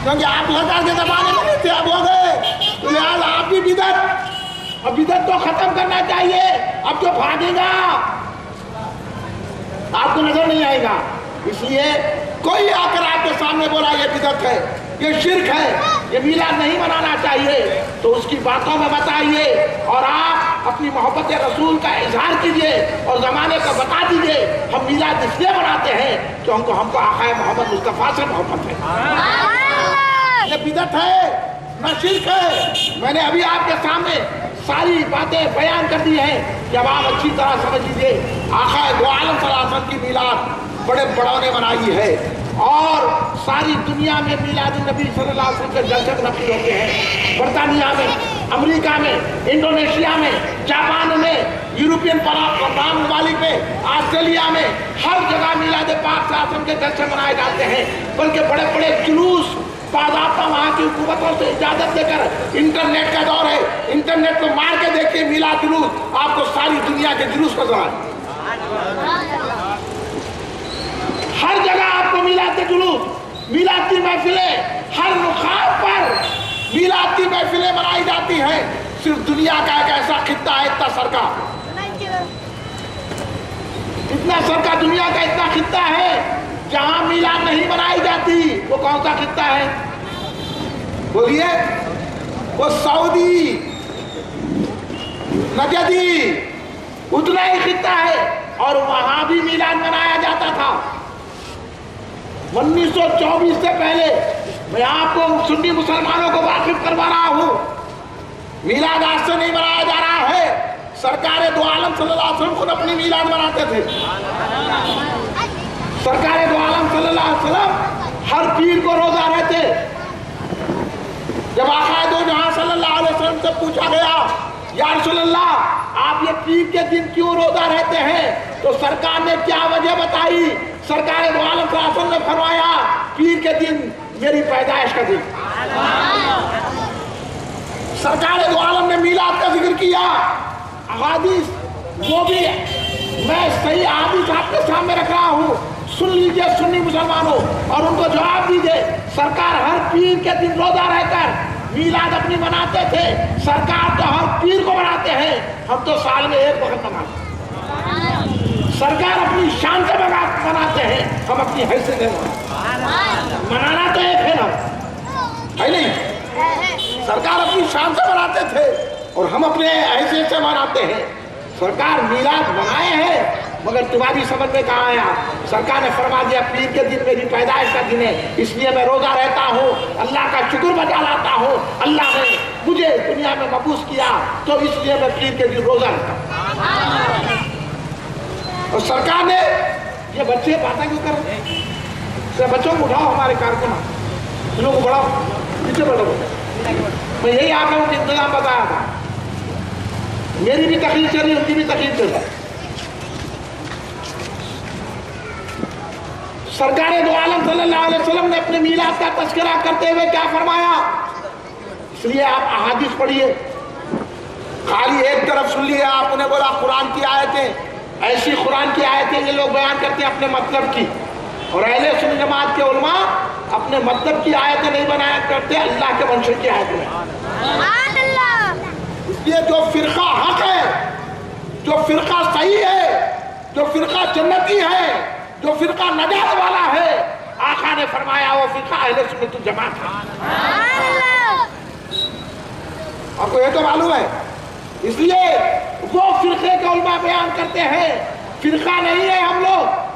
کیونکہ آپ سرکار کے زمانے میں نہیں تھے، اب ہو گئے. تو لہٰذا آپ بھی بدعت، اب بدعت کو ختم کرنا چاہیے. اب جو بھاگے گا آپ کو نظر نہیں آئے گا. اس لیے کوئی آ کر آپ کے سامنے بولا یہ بدعت ہے، یہ شرک ہے، یہ میلاد نہیں منانا چاہیے، تو اس کی باتوں میں بتائیے اور آپ اپنی محبت رسول کا اظہار کیجیے اور زمانے کو بتا دیجیے ہم میلاد اس لیے مناتے ہیں کہ ہم کو آقا محمد مصطفیٰ سے محبت ہے. یہ بدعت ہے نہ شرک ہے. میں نے ابھی آپ کے سامنے ساری باتیں بیان کر دی ہیں کہ اب آپ اچھی طرح سمجھ لیجیے. آقا دو عالم صلی اللہ علیہ وسلم کی میلاد بڑے بڑوں نے منائی ہے اور ساری دنیا میں میلاد النبی صلی اللہ علیہ وسلم کے جلسے منعقد ہوتے ہیں. برطانیہ میں، امریکہ میں، انڈونیشیا میں، جاپان میں، یورپین تمام ممالک میں، آسٹریلیا میں، ہر جگہ میلاد پاک صلی اللہ علیہ وسلم کے جلسے منائے جاتے ہیں. بلکہ بڑے بڑے جلوس باضابطہ وہاں کی حکومتوں سے اجازت دے کر، انٹرنیٹ کا دور ہے، انٹرنیٹ کو مار کے دیکھیے میلاد جلوس، آپ کو ساری دنیا کے جلوس نظر آئے. ہر جگہ آپ کو میلاد کے جلوس، میلاد کی محفلیں، ہر مقام پر میلاد کی محفلیں منائی جاتی ہیں. صرف دنیا کا ایک ایسا خطہ ہے، اتنا سرکا دنیا کا اتنا خطہ ہے جہاں میلاد نہیں منائی جاتی. وہ کون سا خطہ ہے؟ بولیے. وہ سعودی نجدی اتنا ہی خطہ ہے، اور وہاں بھی میلاد منایا جاتا تھا۔ 1924 سے پہلے میں آپ کو سنی مسلمانوں کو واقف کروا رہا ہوں، میلاد آج سے نہیں منایا جا رہا ہے۔ سرکار دو عالم صلی اللہ علیہ وسلم خود اپنی میلاد مناتے تھے۔ سرکار دو عالم صلی اللہ علیہ وسلم ہر پیر کو روزہ رہتے۔ جب آقا دو جہاں صلی اللہ علیہ وسلم سے پوچھا گیا یا رسول اللہ آپ یہ پیر کے دن کیوں روزہ رہتے ہیں، تو سرکار نے کیا وجہ بتائی؟ سرکار دو عالم صلی اللہ علیہ وسلم نے فرمایا پیر کے دن میری پیدائش کا دن۔ سرکار دو عالم نے میلاد کا ذکر کیا۔ احادیث وہ بھی میں صحیح احادیث آپ کے سامنے رکھ رہا ہوں، سن لیجئے سنی مسلمانوں، اور ان کو جواب دیجئے۔ سرکار ہر پیر کے دن روزہ رہ کر میلاد اپنی مناتے تھے۔ سرکار تو ہر پیر کو مناتے ہیں، ہم تو سال میں ایک وقت مناتے ہیں۔ سرکار اپنی شان سے مناتے ہیں، ہم اپنی حیثیت سے منانا تو ایک ہے نا، ہے نہیں؟ سرکار اپنی شان سے مناتے تھے اور ہم اپنے حیثیت سے مناتے ہیں۔ سرکار میلاد منائے ہیں، مگر تمہاری سمجھ میں کہاں آیا؟ سرکار نے فرما دیا پیر کے دن میری پیدائش کا دن ہے، اس لیے میں روزہ رہتا ہوں، اللہ کا شکر بجا لاتا ہوں۔ اللہ نے مجھے دنیا میں مبعوث کیا تو اس لیے میں پیر کے دن روزہ رہتا ہوں۔ اور سرکار نے یہ بچے باتیں کیوں کر رہے ہیں؟ بچوں کو اٹھاؤ، ہمارے کارکنوں ان لوگوں کو بڑھاؤ، پیچھے بڑھو۔ میں یہی آپ لوگوں کو انتظام بتایا تھا، میری بھی تقریر چل رہی، ان کی بھی تقریر چل رہی۔ سرکار دو عالم صلی اللہ علیہ وسلم نے اپنے میلاد کا تذکرہ کرتے ہوئے کیا فرمایا؟ اس لیے آپ احادیث پڑھیے، خالی ایک طرف سن لیے آپ انہیں بولا قرآن کی آیتیں، ایسی قرآن کی آیتیں یہ لوگ بیان کرتے ہیں اپنے مطلب کی، اور اہل سنت جماعت کے علماء اپنے مطلب کی آیتیں نہیں بنایا کرتے، اللہ کے منشور کی آیتیں۔ اس لیے جو فرقہ حق ہے، جو فرقہ صحیح ہے، جو فرقہ جنتی ہے، جو فرقہ نجات والا ہے، آقا نے فرمایا وہ فرقہ اہل سنت جماعت ہے۔ آپ کو یہ تو معلوم ہے، اس لیے وہ فرقے کے علماء بیان کرتے ہیں، فرقہ نہیں ہے ہم لوگ۔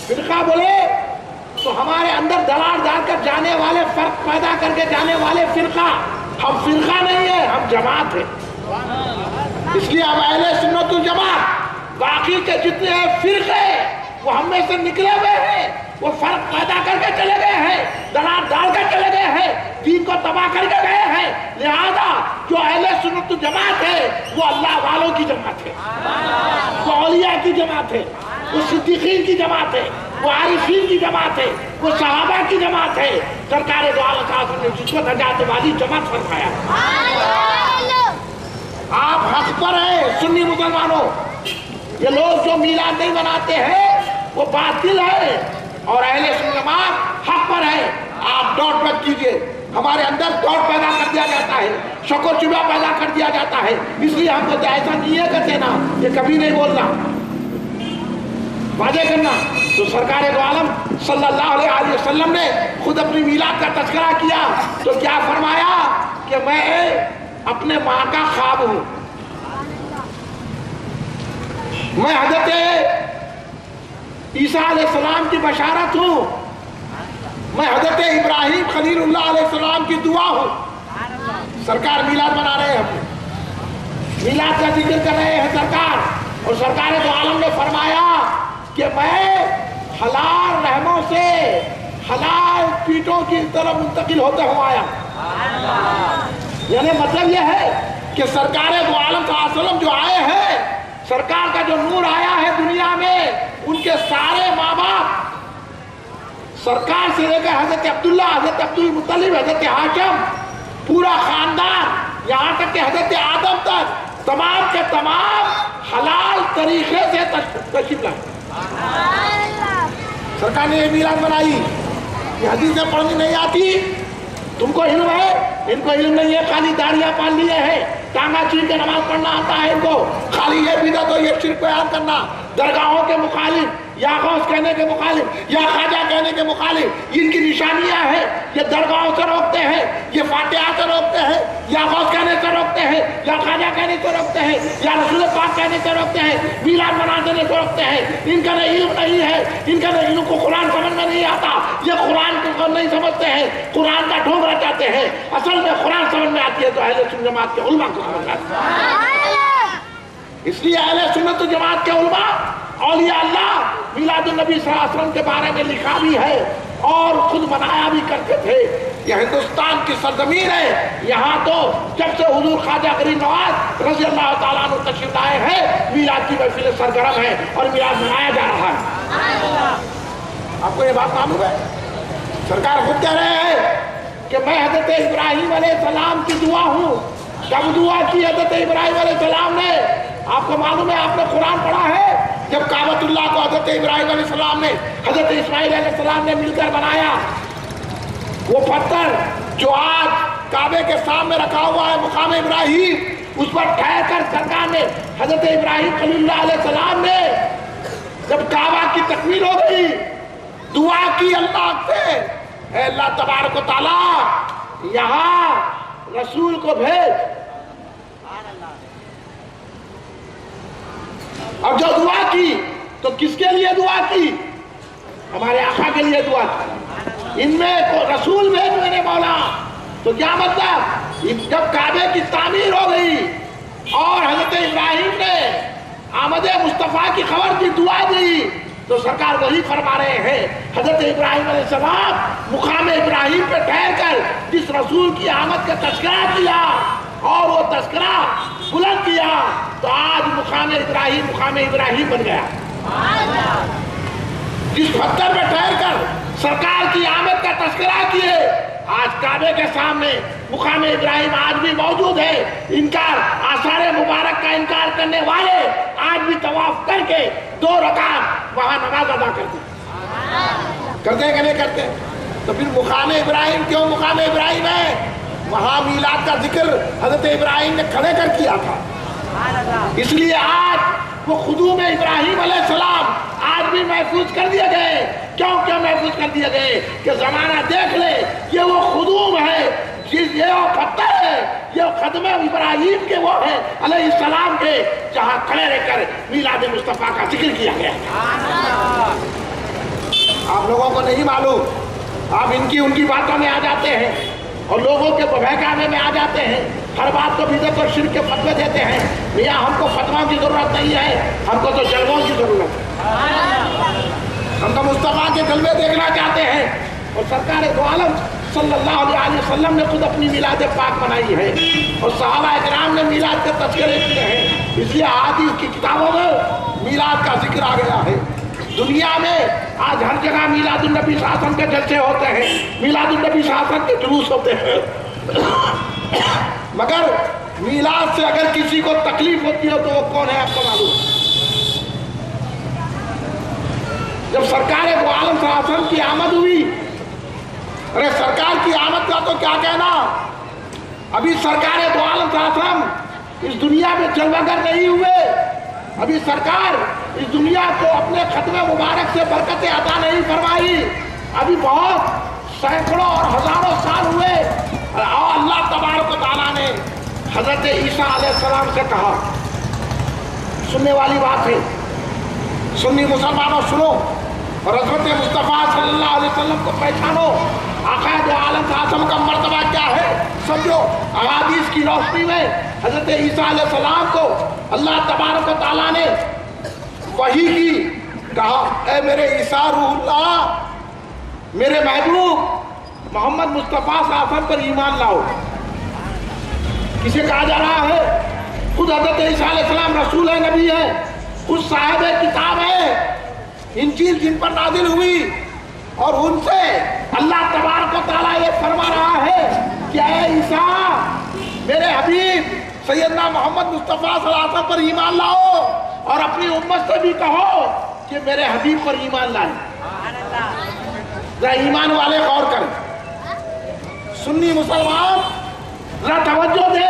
فرقہ بولے تو ہمارے اندر دراڑ ڈال کر جانے والے، فرق پیدا کر کے جانے والے فرقہ، ہم فرقہ نہیں ہے، ہم جماعت ہے۔ اس لیے ہم اہل سنت الجماعت، باقی کے جتنے فرقے وہ ہم میں سے نکلے ہوئے ہیں، وہ فرق پیدا کر کے چلے گئے ہیں، دراڑ ڈال کر چلے گئے ہیں، دین کو تباہ کر کے گئے ہیں۔ لہذا جو اہل سنت جماعت ہے وہ اللہ والوں کی جماعت ہے، وہ اولیاء کی جماعت ہے، وہ صدیقین کی جماعت ہے، وہ عارفین کی جماعت ہے، وہ صحابہ کی جماعت ہے۔ سرکار دو عالم صلی اللہ علیہ وسلم نے جس کو نجات والی جماعت فرمایا۔ آپ حق پر ہیں سنی مسلمانوں، یہ لوگ جو میلاد نہیں مناتے ہیں وہ باطل ہے، اور اہل سنت جماعت حق پر ہے۔ آپ ڈاٹ مت کیجئے، ہمارے اندر ڈاٹ پیدا کر دیا جاتا ہے، شک و شبہ پیدا کر دیا جاتا ہے، اس لیے ہم کو ایسا نہیں ہے کہتے نا، یہ کبھی نہیں بولنا، واضح کرنا۔ تو سرکار دو عالم صلی اللہ علیہ وسلم نے خود اپنی میلاد کا تذکرہ کیا تو کیا فرمایا کہ میں اپنے ماں کا خواب ہوں، میں حضرت عیسیٰ علیہ السلام کی بشارت ہوں، میں حضرت ابراہیم خلیل اللہ علیہ السلام کی دعا ہوں۔ سرکار میلاد منا رہے ہیں، میلاد کا ذکر کر رہے ہیں سرکار، اور سرکار دو عالم نے فرمایا کہ میں حلال رحموں سے حلال پیٹوں کی طرف منتقل ہوتے ہوں آیا۔ یعنی مطلب یہ ہے کہ سرکار دو عالم صلی اللہ علیہ وسلم جو آئے ہیں، سرکار کا جو نور آیا ہے دنیا میں، ان کے سارے ماں باپ سرکار سے لے کر حضرت عبداللہ، حضرت عبدالمطلب، حضرت ہاشم، پورا خاندان یہاں تک کہ حضرت آدم تک تمام کے تمام حلال طریقے سے تشریف لائے۔ سرکار نے یہ میلاد بنائی، یہ حدیثیں پڑھنی نہیں آتی، تم کو علم ہے، ان کو علم نہیں ہے، خالی داڑیاں پال لیے ہیں، ٹانگا چیر کے نماز پڑھنا آتا ہے ان کو، خالی یہ بدعت اور یہ شرک بیان کرنا، درگاہوں کے مخالف یا غوث کہنے کے مخالف، یا خواجہ کہنے کے مخالف، ان کی نشانیاں ہیں، یہ درگاہوں سے روکتے ہیں، یہ فاتحہ سے روکتے ہیں، یا غوث کہنے سے روکتے ہیں، یا خواجہ کہنے سے روکتے ہیں، یا رسول پاک کہنے سے روکتے ہیں، میلاد منانے سے روکتے ہیں۔ ان کا علم نہیں ہے، ان کا ان کو قرآن سمجھ میں نہیں آتا، یہ قرآن کو نہیں سمجھتے ہیں، قرآن کا ڈھونگ رچاتے ہیں۔ اصل میں قرآن سمجھ میں آتی ہے تو اہل سنت جماعت کے علماء کو سمجھ آتی ہے۔ اس لیے اہل سنت جماعت کے علماء، اولیاء اللہ میلاد النبی صلی اللہ علیہ وسلم کے بارے میں لکھا بھی ہے اور خود منایا بھی کرتے تھے۔ یہ ہندوستان کی سرزمین ہے، یہاں تو جب سے حضور خواجہ غریب نواز رضی اللہ تعالیٰ عنہ تشریف لائے ہیں، میلاد کی محفل سرگرم ہے اور میلاد منایا جا رہا ہے۔ آپ کو یہ بات معلوم ہے؟ سرکار خود کہہ رہے ہیں کہ میں حضرت ابراہیم علیہ السلام کی دعا ہوں۔ جب دعا کی حضرت ابراہیم علیہ السلام نے، آپ کو معلوم ہے، آپ نے قرآن پڑھا ہے، جب کعبۃ اللہ کو حضرت ابراہیم علیہ السلام نے حضرت اسماعیل علیہ السلام نے مل کر بنایا، وہ پتھر جو آج کعبے کے سامنے رکھا ہوا ہے مقام ابراہیم، اس پر ٹھہر کر سرکار نے حضرت ابراہیم خلیل اللہ علیہ السلام نے جب کعبہ کی تکمیل ہو گئی، دعا کی اللہ سے، اے اللہ تبارک و تعالیٰ یہاں رسول کو بھیج۔ اور جو دعا کی تو کس کے لیے دعا کی؟ ہمارے آقا کے لیے دعا کی، ان میں رسول بھیج میرے مولا۔ تو کیا مطلب؟ جب کعبے کی تعمیر ہو گئی اور حضرت ابراہیم نے آمد مصطفیٰ کی خبر کی، دعا دی، تو سرکار وہی فرما رہے ہیں، حضرت ابراہیم علیہ السلام مقام ابراہیم پہ ٹھہر کر جس رسول کی آمد کا تذکرہ کیا اور وہ تذکرہ بلند کیا، تو آج مقام ابراہیم بن گیا۔ جس پتھر پہ ٹھہر کر سرکار کی آمد کا تذکرہ کیے، آج کعبے کے سامنے مقام ابراہیم آج بھی موجود ہے۔ انکار، آثار مبارک کا انکار کرنے والے آج بھی طواف کر کے 2 رکعت وہاں نماز ادا کرتے ہیں کہ نہیں کرتے؟ تو پھر مقام ابراہیم کیوں مقام ابراہیم ہے؟ وہاں میلاد کا ذکر حضرت ابراہیم نے کھڑے کر کیا تھا، اس لیے آج وہ خدوم ابراہیم علیہ السلام آج بھی محفوظ کر دیے گئے۔ کیوں محفوظ کر دیے گئے؟ کہ زمانہ دیکھ لے، یہ وہ خدوم ہے، یہ وہ پتھر ہے، یہ خدم ابراہیم کے وہ ہے علیہ السلام کے، جہاں کھڑے رہ کر میلاد مصطفیٰ کا ذکر کیا گیا۔ آپ لوگوں کو نہیں معلوم، آپ ان کی باتوں میں آ جاتے ہیں اور لوگوں کے بہکاوے میں آ جاتے ہیں، ہر بات کو بدعت اور شرک کے فتوے دیتے ہیں۔ میاں ہم کو فتووں کی ضرورت نہیں ہے، ہم کو تو جلووں کی ضرورت ہے۔ ہم تو مصطفیٰ کے جلوے دیکھنا چاہتے ہیں، اور سرکار دو عالم صلی اللہ علیہ وسلم نے خود اپنی میلاد پاک منائی ہے اور صحابہ اکرام نے میلاد کے تذکرے کیے ہیں، اس لیے احادیث کی کتابوں میں میلاد کا ذکر آ گیا ہے۔ دنیا میں آج ہر جگہ میلاد النبی صلی اللہ علیہ وسلم کے جلسے ہوتے ہیں، میلاد النبی صلی اللہ علیہ وسلم کے جلوس ہوتے ہیں، مگر میلاد سے اگر کسی کو تکلیف ہوتی ہے تو وہ کون ہے؟ آپ کو معلوم ہے؟ جب سرکار دو عالم صلی اللہ علیہ وسلم کی آمد ہوئی، ارے سرکار کی آمد کا تو کیا کہنا، ابھی سرکار دو عالم صلی اللہ علیہ وسلم اس دنیا میں جلوہ گر نہیں ہوئے، ابھی سرکار اس دنیا کو اپنے ختم مبارک سے برکتیں عطا نہیں فرمائی، ابھی بہت سینکڑوں اور ہزاروں سال ہوئے، اور اللہ تبارک و تعالیٰ نے حضرت عیسیٰ علیہ السلام سے کہا، سننے والی بات ہے، سنی مسلمانوں سنو، اور حضرت مصطفیٰ صلی اللہ علیہ وسلم کو پہچانو، آقا دو عالم صلی اللہ علیہ وسلم کا مرتبہ کیا ہے سمجھو۔ احادیث کی روشنی میں حضرت عیسیٰ علیہ السلام کو اللہ تبارک و تعالیٰ نے وحی کی، کہا اے میرے عیسیٰ روح اللہ، میرے محبوب محمد مصطفیٰ صلی اللہ علیہ وسلم پر ایمان لاؤ۔ کسے کہا جا رہا ہے؟ خود حضرت عیسیٰ علیہ السلام رسول ہے، نبی ہے، خود صاحب کتاب ہے، انجیل جن پر نازل ہوئی، اور ان سے اللہ تبارک و تعالیٰ یہ فرما رہا ہے کہ اے عیسیٰ میرے حبیب سیدنا محمد مصطفیٰ صلی اللہ علیہ وسلم پر ایمان لاؤ، اور اپنی امت سے بھی کہو کہ میرے حبیب پر ایمان لائیں۔ ذرا ایمان والے غور کریں، سنی مسلمان ذرا توجہ دے،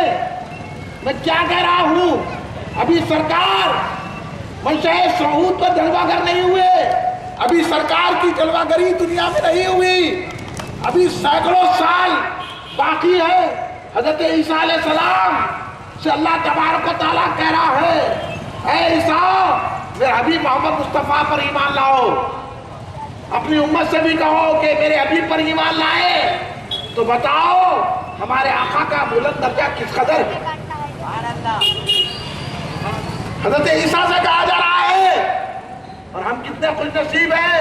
میں کیا کہہ رہا ہوں۔ ابھی سرکار منشاء سعود پر جلوہ گر نہیں ہوئے، ابھی سرکار کی جلوہ گری دنیا میں نہیں ہوئی، ابھی سینکڑوں سال باقی ہے۔ حضرت عیسیٰ علیہ السلام سے اللہ تبارک و تعالیٰ کہہ رہا ہے، اے عیسیٰ میرے حبیب محمد مصطفیٰ پر ایمان لاؤ۔ اپنی امت سے بھی کہو کہ میرے حبیب پر ایمان لائے، تو بتاؤ ہمارے آقا کا بلند درجہ کس قدر ہے۔ حضرت عیسیٰ سے کہا جا رہا ہے، اور ہم کتنے خوش نصیب ہیں،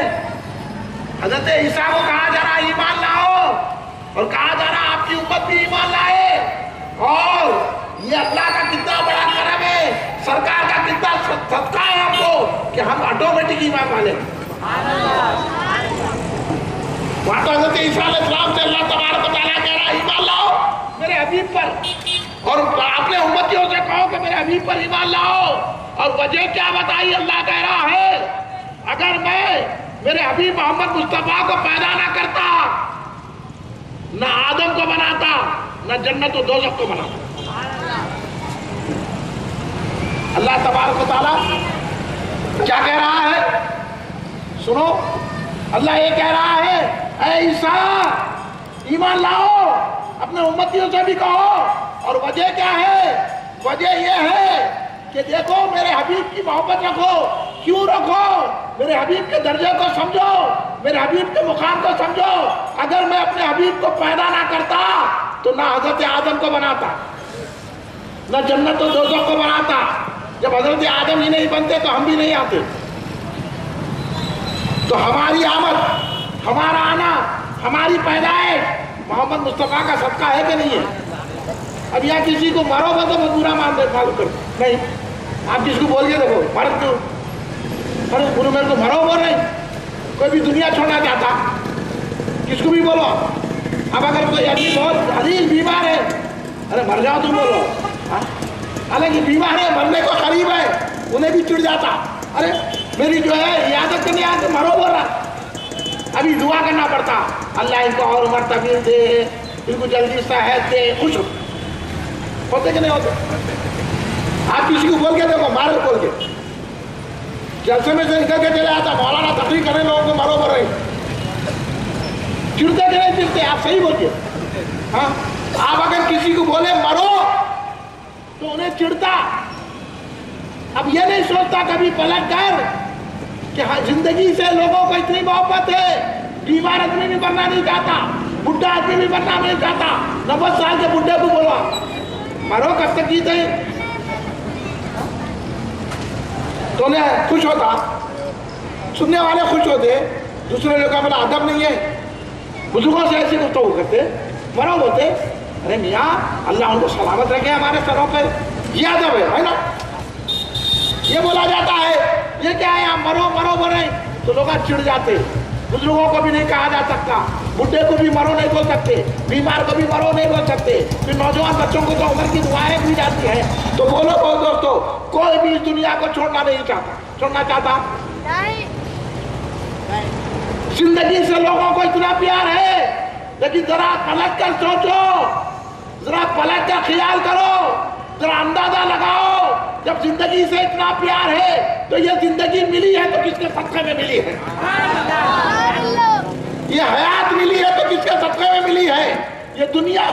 حضرت عیسیٰ کو کہا جا رہا ہے ایمان لاؤ، اور کہا جا رہا ہے آپ کی امت بھی ایمان لائے۔ اور یہ اللہ کا کتنا بڑا کرم ہے، سرکار کا کتنا صدقہ ہے ہم کو کہ ہم آٹومیٹک ایمان والے۔ وہاں تو حضرت عیسیٰ علیہ السلام سے اللہ تبارک و تعالیٰ کہہ رہا ہے ایمان لاؤ میرے حبیب پر، اور اپنے امتیوں سے کہو کہ میرے حبیب پر ایمان لاؤ۔ اور وجہ کیا بتائی؟ اللہ کہہ رہا ہے اگر میں میرے حبیب محمد مصطفیٰ کو پیدا نہ کرتا، نہ آدم کو بناتا، نہ جنت و دوزخ کو بناتا۔ اللہ تبارک و تعالیٰ کیا کہہ رہا ہے؟ سنو، اللہ یہ کہہ رہا ہے اے عیسیٰ ایمان لاؤ، اپنے امتیوں سے بھی کہو۔ اور وجہ کیا ہے؟ وجہ یہ ہے کہ دیکھو میرے حبیب کی محبت رکھو۔ کیوں رکھو؟ میرے حبیب کے درجے کو سمجھو، میرے حبیب کے مقام کو سمجھو۔ اگر میں اپنے حبیب کو پیدا نہ کرتا تو نہ حضرت آدم کو بناتا، نہ جنت و دوزخ کو بناتا۔ جب حضرت آدم ہی نہیں بنتے تو ہم بھی نہیں آتے۔ تو ہماری آمد، ہمارا آنا، ہماری پیدائش محمد مصطفیٰ کا صدقہ ہے کہ نہیں ہے؟ اب یہاں کسی کو مرو گا تو برا معلوم کرو نہیں، آپ کس کو بول کے دیکھو مرد کیوں، ارے میرے کو مرو بول رہے، کوئی بھی دنیا چھوڑنا چاہتا، کس کو بھی بولو۔ اب اگر کوئی آدمی بہت عزیز بیمار ہے، ارے مر جاؤ تم بولو، حالانکہ بیمار ہے مرنے کو قریب ہے، انہیں بھی چڑ جاتا، ارے میری جو ہے عیادت کرنے آتے مرو بول رہا۔ ابھی دعا کرنا پڑتا، اللہ ان کو اور عمر طویل دے، ان کو جلدی صحت دے، خوش ہوتے کہ نہیں ہوتے؟ آپ کسی کو بول کے دیکھو مارو بول کے، جلسے میں سے نکل کے چلے آتا مولانا تقریر کرنے لوگوں کو مرو بول رہے، چڑتے کہ نہیں چڑتے؟ آپ صحیح بولیے۔ ہاں آپ اگر کسی کو بولے مرو تو انہیں چڑتا، اب یہ نہیں سوچتا کبھی پلٹ کر کہ ہاں زندگی سے لوگوں کو اتنی محبت ہے، بیمار آدمی بھی مرنا نہیں چاہتا، بڈھا آدمی بھی مرنا نہیں چاہتا، 90 سال کے بڈھے کو بولوا مرو کب تک جیتے ہیں؟ تو انہیں خوش ہوتا، سننے والے خوش ہوتے، دوسرے لوگوں کا بڑا ادب نہیں ہے، بزرگوں سے ایسی گفتگو کرتے، مرو بولتے، ارے میاں اللہ ان کو سلامت رکھے ہمارے سروں پہ، یہ ادب ہے نا؟ یہ بولا جاتا ہے، یہ کیا ہے آپ مرو مرو بول رہے ہیں تو لوگ چڑ جاتے۔ بزرگوں کو بھی نہیں کہا جا سکتا، بڈھے کو بھی مرو نہیں بول سکتے، بیمار کو بھی مرو نہیں بول سکتے، پھر نوجوان بچوں کو تو عمر کی دعائیں بھی جاتی ہیں۔ تو بولو بہت دوستو، کوئی بھی اس دنیا کو چھوڑنا نہیں چاہتا، چھوڑنا چاہتا؟ زندگی سے لوگوں کو اتنا پیار ہے، لیکن ذرا پلٹ کر سوچو، ذرا پلٹ کر خیال کرو، ذرا اندازہ لگاؤ، جب زندگی سے اتنا پیار ہے تو یہ زندگی ملی ہے تو کس کے صدقے میں ملی ہے؟ یہ حیات ملی ہے تو کس کے صدقے میں ملی ہے؟ یہ دنیا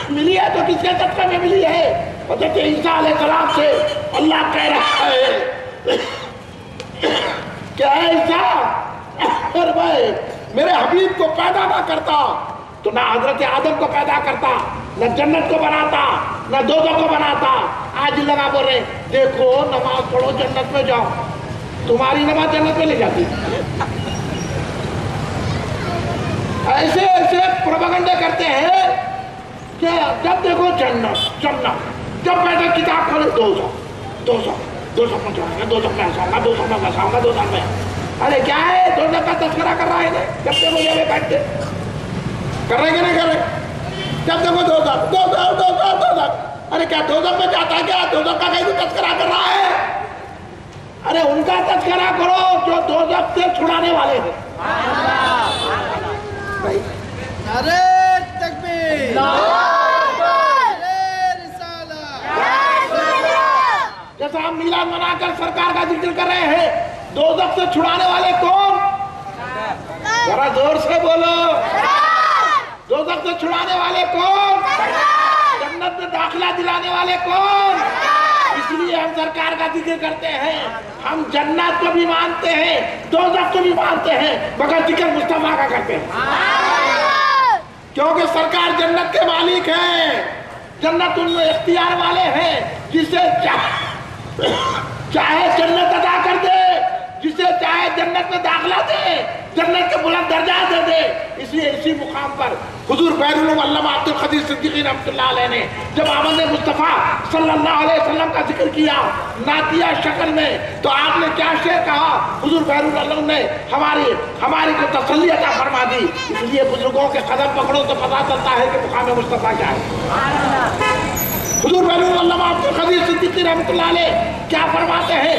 ملی ہے تو کس کے صدقے میں ملی ہے؟ حضرت عیسیٰ علیہ السلام سے اللہ کہہ رہا ہے کہ اے عیسیٰ اگر میں میرے حبیب کو پیدا نہ کرتا تو نہ حضرت آدم کو پیدا کرتا، نہ جنت کو بناتا، نہ دوزخ کو بناتا۔ آج لگا بول رہے دیکھو نماز پڑھو جنت میں جاؤ، تمہاری نماز جنت میں لے جاتی۔ ایسے ایسے پروپیگنڈے کرتے ہیں کہ جب دیکھو جنت جنت، جب بیٹھے کتاب کھولے دوزخ دوزخ، دوزخ میں جاؤں گا، دوزخ میں ایسا ہوگا، دوزخ میں ویسا ہوگا، دوزخ میں۔ ارے کیا ہے دوزخ کا تذکرہ کر رہا ہے؟ جب دیکھو یہ بیٹھ کے کر رہے کہ نہیں کر رہے؟ جب دیکھو دوزخ دوزخ دوزخ دوزخ، ارے کیا دوزخ میں جاتا ہے کیا؟ دوزخ کا کہیں تذکرہ کر رہا ہے؟ ارے ان کا تذکرہ کرو جو دوزخ سے چھڑانے والے ہیں۔
نعرہ تکبیر،
جیسا ہم میلاد منا کر سرکار کا ذکر کر رہے ہیں، دوزخ سے چھڑانے والے کون؟ ذرا زور سے بولو. دوزخ سے چھڑانے والے کون؟ جنت میں داخلہ دلانے والے کون؟ اس لیے ہم سرکار کا ذکر کرتے ہیں. ہم جنت کو بھی مانتے ہیں, دوزخ کو بھی مانتے ہیں, مگر ذکر مصطفیٰ کا کرتے ہیں. کیونکہ سرکار جنت کے مالک ہیں, جنت ان میں اختیار والے ہیں. جسے چاہے جنت عطا کر دے, جسے چاہے جنت میں داخلہ دے, جنت کے بلند درجات دے دے. اس لیے اسی مقام پر حضور بحر العلوم علامہ عبد القدیر صدیقی رحمۃ اللہ علیہ نے جب آمد مصطفیٰ صلی اللہ علیہ وسلم کا ذکر کیا نعتیہ شکل میں, تو آپ نے کیا شعر کہا؟ حضور بحر العلوم نے ہماری کو تسلی عطا فرما دی. اس لیے بزرگوں کے قدم پکڑو تو پتہ چلتا ہے کہ مقام مصطفیٰ کیا ہے. حضور بحر العلوم علامہ عبد القدیر صدیقی رحمۃ اللہ علیہ کیا فرماتے ہیں؟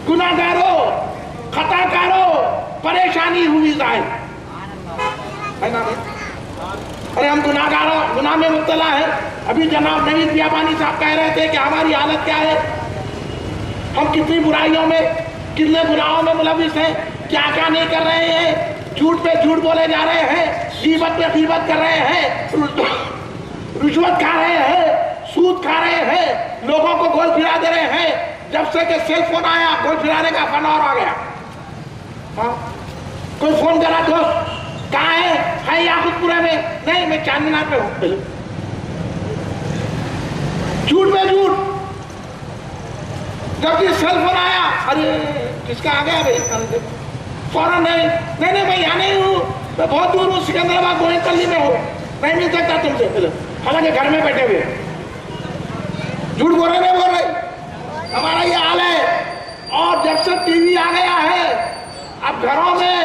گناہگاروں, خطا کاروں, پریشانی ہوئی ظاہر ہے نا. ارے ہم گناہ میں مبتلا ہے. ابھی جناب نوید بیابانی صاحب کہہ رہے تھے کہ ہماری حالت کیا ہے, ہم کتنی برائیوں میں, کتنے گناہوں میں ملوث ہیں, کیا کیا نہیں کر رہے ہیں. جھوٹ پہ جھوٹ بولے جا رہے ہیں, غیبت پہ غیبت کر رہے ہیں, رشوت کھا رہے ہیں, سود کھا رہے ہیں, لوگوں کو گول پھرا دے رہے ہیں. جب سے کہ سیل فون آیا, گول پھرانے کا فن اور آ گیا. کوئی فون کرا, دوست کہاں ہے یاقوت پورے میں؟ نہیں, میں چار مینار پہ ہوں. جھوٹ پہ جھوٹ. جب یہ سیل فون آیا, ارے کس کا آ گیا بھائی, فوراً نہیں میں یہاں نہیں ہوں, میں بہت دور ہوں, سکندرآباد گوئن کلی میں ہوں, نہیں مل سکتا تم سے. حالانکہ گھر میں بیٹھے ہوئے. جھوٹ بول رہے نہیں بول رہے, ہمارا یہ حال ہے. اور جب سے ٹی وی آ گیا ہے, اب گھروں میں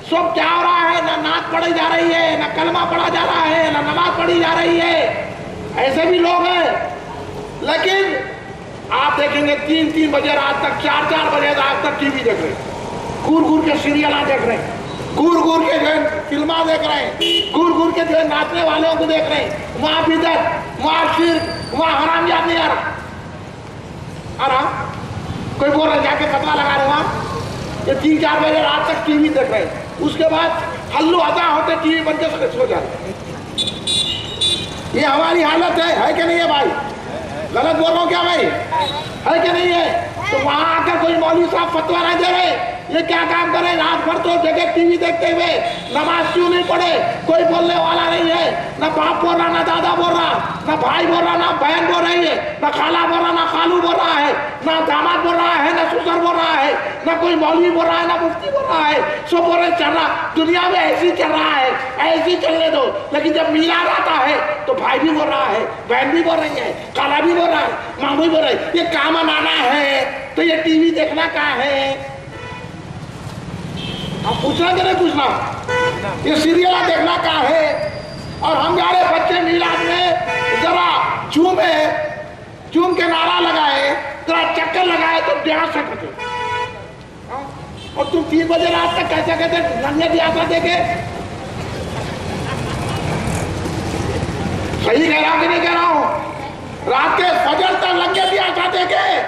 سب کیا ہو رہا ہے, نہ نعت پڑھی جا رہی ہے, نہ کلمہ پڑھا جا رہا ہے, نہ نماز پڑھی جا رہی ہے. ایسے بھی لوگ ہیں. لیکن آپ دیکھیں گے 3 بجے رات تک, 4 بجے رات تک ٹی وی دیکھ رہے ہیں, گور کے سیریلیں دیکھ رہے ہیں, گور کے جو ہے فلمیں دیکھ رہے ہیں, گور کے جو ہے ناچنے والوں کو دیکھ رہے ہیں. وہاں بدعت, وہاں شرک, وہاں حرام یاد نہیں آ رہا. کوئی بول رہا جا کے فتویٰ لگا رہے وہاں, یہ 3-4 بجے رات تک ٹی وی دیکھ رہے ہیں. اس کے بعد ہلو ہتا ہوتے ٹی وی بند کے سو جاتے. یہ ہماری حالت ہے کہ نہیں ہے بھائی؟ غلط بول رہا ہوں کیا بھائی, ہے کہ نہیں ہے؟ تو وہاں آ کر کوئی مولوی صاحب فتویٰ نہیں دے رہے, یہ کیا کام کرے, رات بھر تو جگہ ٹی وی دیکھتے ہوئے نماز کیوں نہیں پڑھے؟ کوئی بولنے والا نہیں ہے, نہ باپ بول رہا, نہ دادا بول رہا, نہ بھائی بول رہا, نہ بہن بول رہی ہے, نہ خالہ بول رہا, نہ خالو بول رہا ہے, نہ داماد بول رہا ہے, نہ سسر بول رہا ہے, نہ کوئی مولوی بول رہا ہے, نہ مفتی بول رہا ہے. سب بول رہے چل رہا, دنیا میں ایسی چل رہا ہے, ایسی چلنے دو. لیکن جب میلاد آتا ہے تو بھائی بھی بول رہا ہے, بہن بھی بول رہی ہے, خالہ بھی بول رہا ہے, ماں بھی بول رہی ہے. یہ کام آنا ہے تو یہ ٹی وی دیکھنا کہاں ہے؟ آپ پوچھنا کہ نہیں پوچھنا؟ یہ سیریل دیکھنا کہاں ہے؟ اور ہمارے بچے میلاد میں ذرا چوم کے نعرہ لگائے, ذرا چکر لگائے تو ڈانس کرتے. اور تم 3 بجے رات تک کیسے کہتے ننگے دیاسا دیکھے؟ صحیح کہہ رہا کہ نہیں کہہ رہا ہوں؟ رات کے فجر تک لنگے دیاسا دیکھے,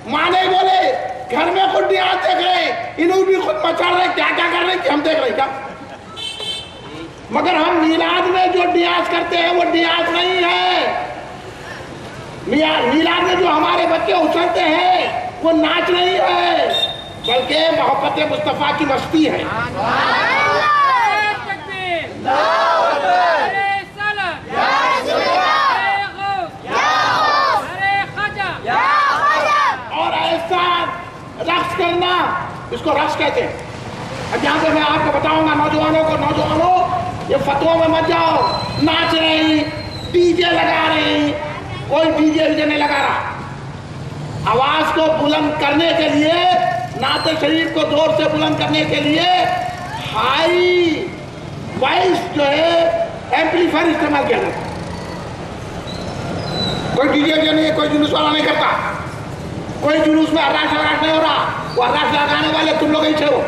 ماں نہیں بولے, گھر میں خود ڈیاس دیکھ رہے, انہوں بھی خود مچا رہے, کیا کر رہے کہ ہم دیکھ رہے کیا؟ مگر ہم میلاد میں جو ڈیاس کرتے ہیں وہ ڈیاس نہیں ہے. میلاد میں جو ہمارے بچے اچھلتے ہیں وہ ناچ نہیں ہے, بلکہ محبت مصطفیٰ کی مستی ہے. اور ایسا رقص کرنا, اس کو رقص کہتے ہیں. اب یہاں پہ میں آپ کو بتاؤں گا نوجوانوں یہ فتووں میں مت جاؤ. ناچ رہے ہیں, ڈی جے لگا رہے ہیں, کوئی ڈی جے نہیں لگا رہا. آواز کو بلند کرنے کے لیے, نعت شریف کو زور سے بلند کرنے کے لیے ہائی وائس جو ہے ایمپلیفائر استعمال کیا جاتا ہے. کوئی ڈی جے نہیں ہے, کوئی جلوس والا نہیں کرتا, کوئی جلوس میں ہراش نہیں ہو رہا. وہ ہراش لگانے والے تم لوگ ہی ہو.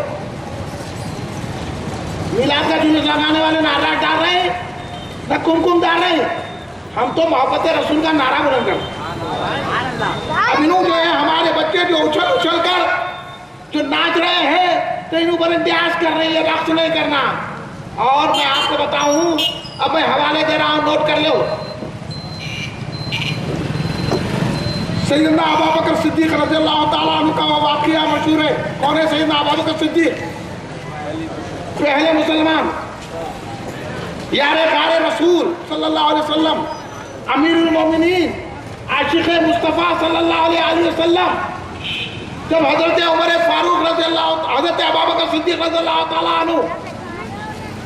میلاد کا جلوس لگانے والے نہ ہراش ڈال رہے ہیں نہ کمکم ڈال رہے ہیں. ہم تو محبت رسول کا نعرہ بلند کرتے ہیں. اب انہوں جو ہے ہمارے بچے جو اچھل تو ان اوپر امتیاز کر رہی ہے، رقص نہیں کرنا. اور میں آپ کو بتاؤں، اب میں حوالے دے رہا ہوں، نوٹ کر لو. سیدنا ابوبکر صدیق رضی اللہ تعالیٰ عنہ کا وہ واقعہ مشہور ہے. کون ہے سیدنا ابوبکر صدیق؟ پہلے مسلمان، یار غار رسول صلی اللہ علیہ وسلم، امیر المومنین، عاشق مصطفیٰ صلی اللہ علیہ وسلم. جب حضرت عمر فاروق رضی اللہ، حضرت ابوبکر صدیق رضی اللہ تعالیٰ عنہ،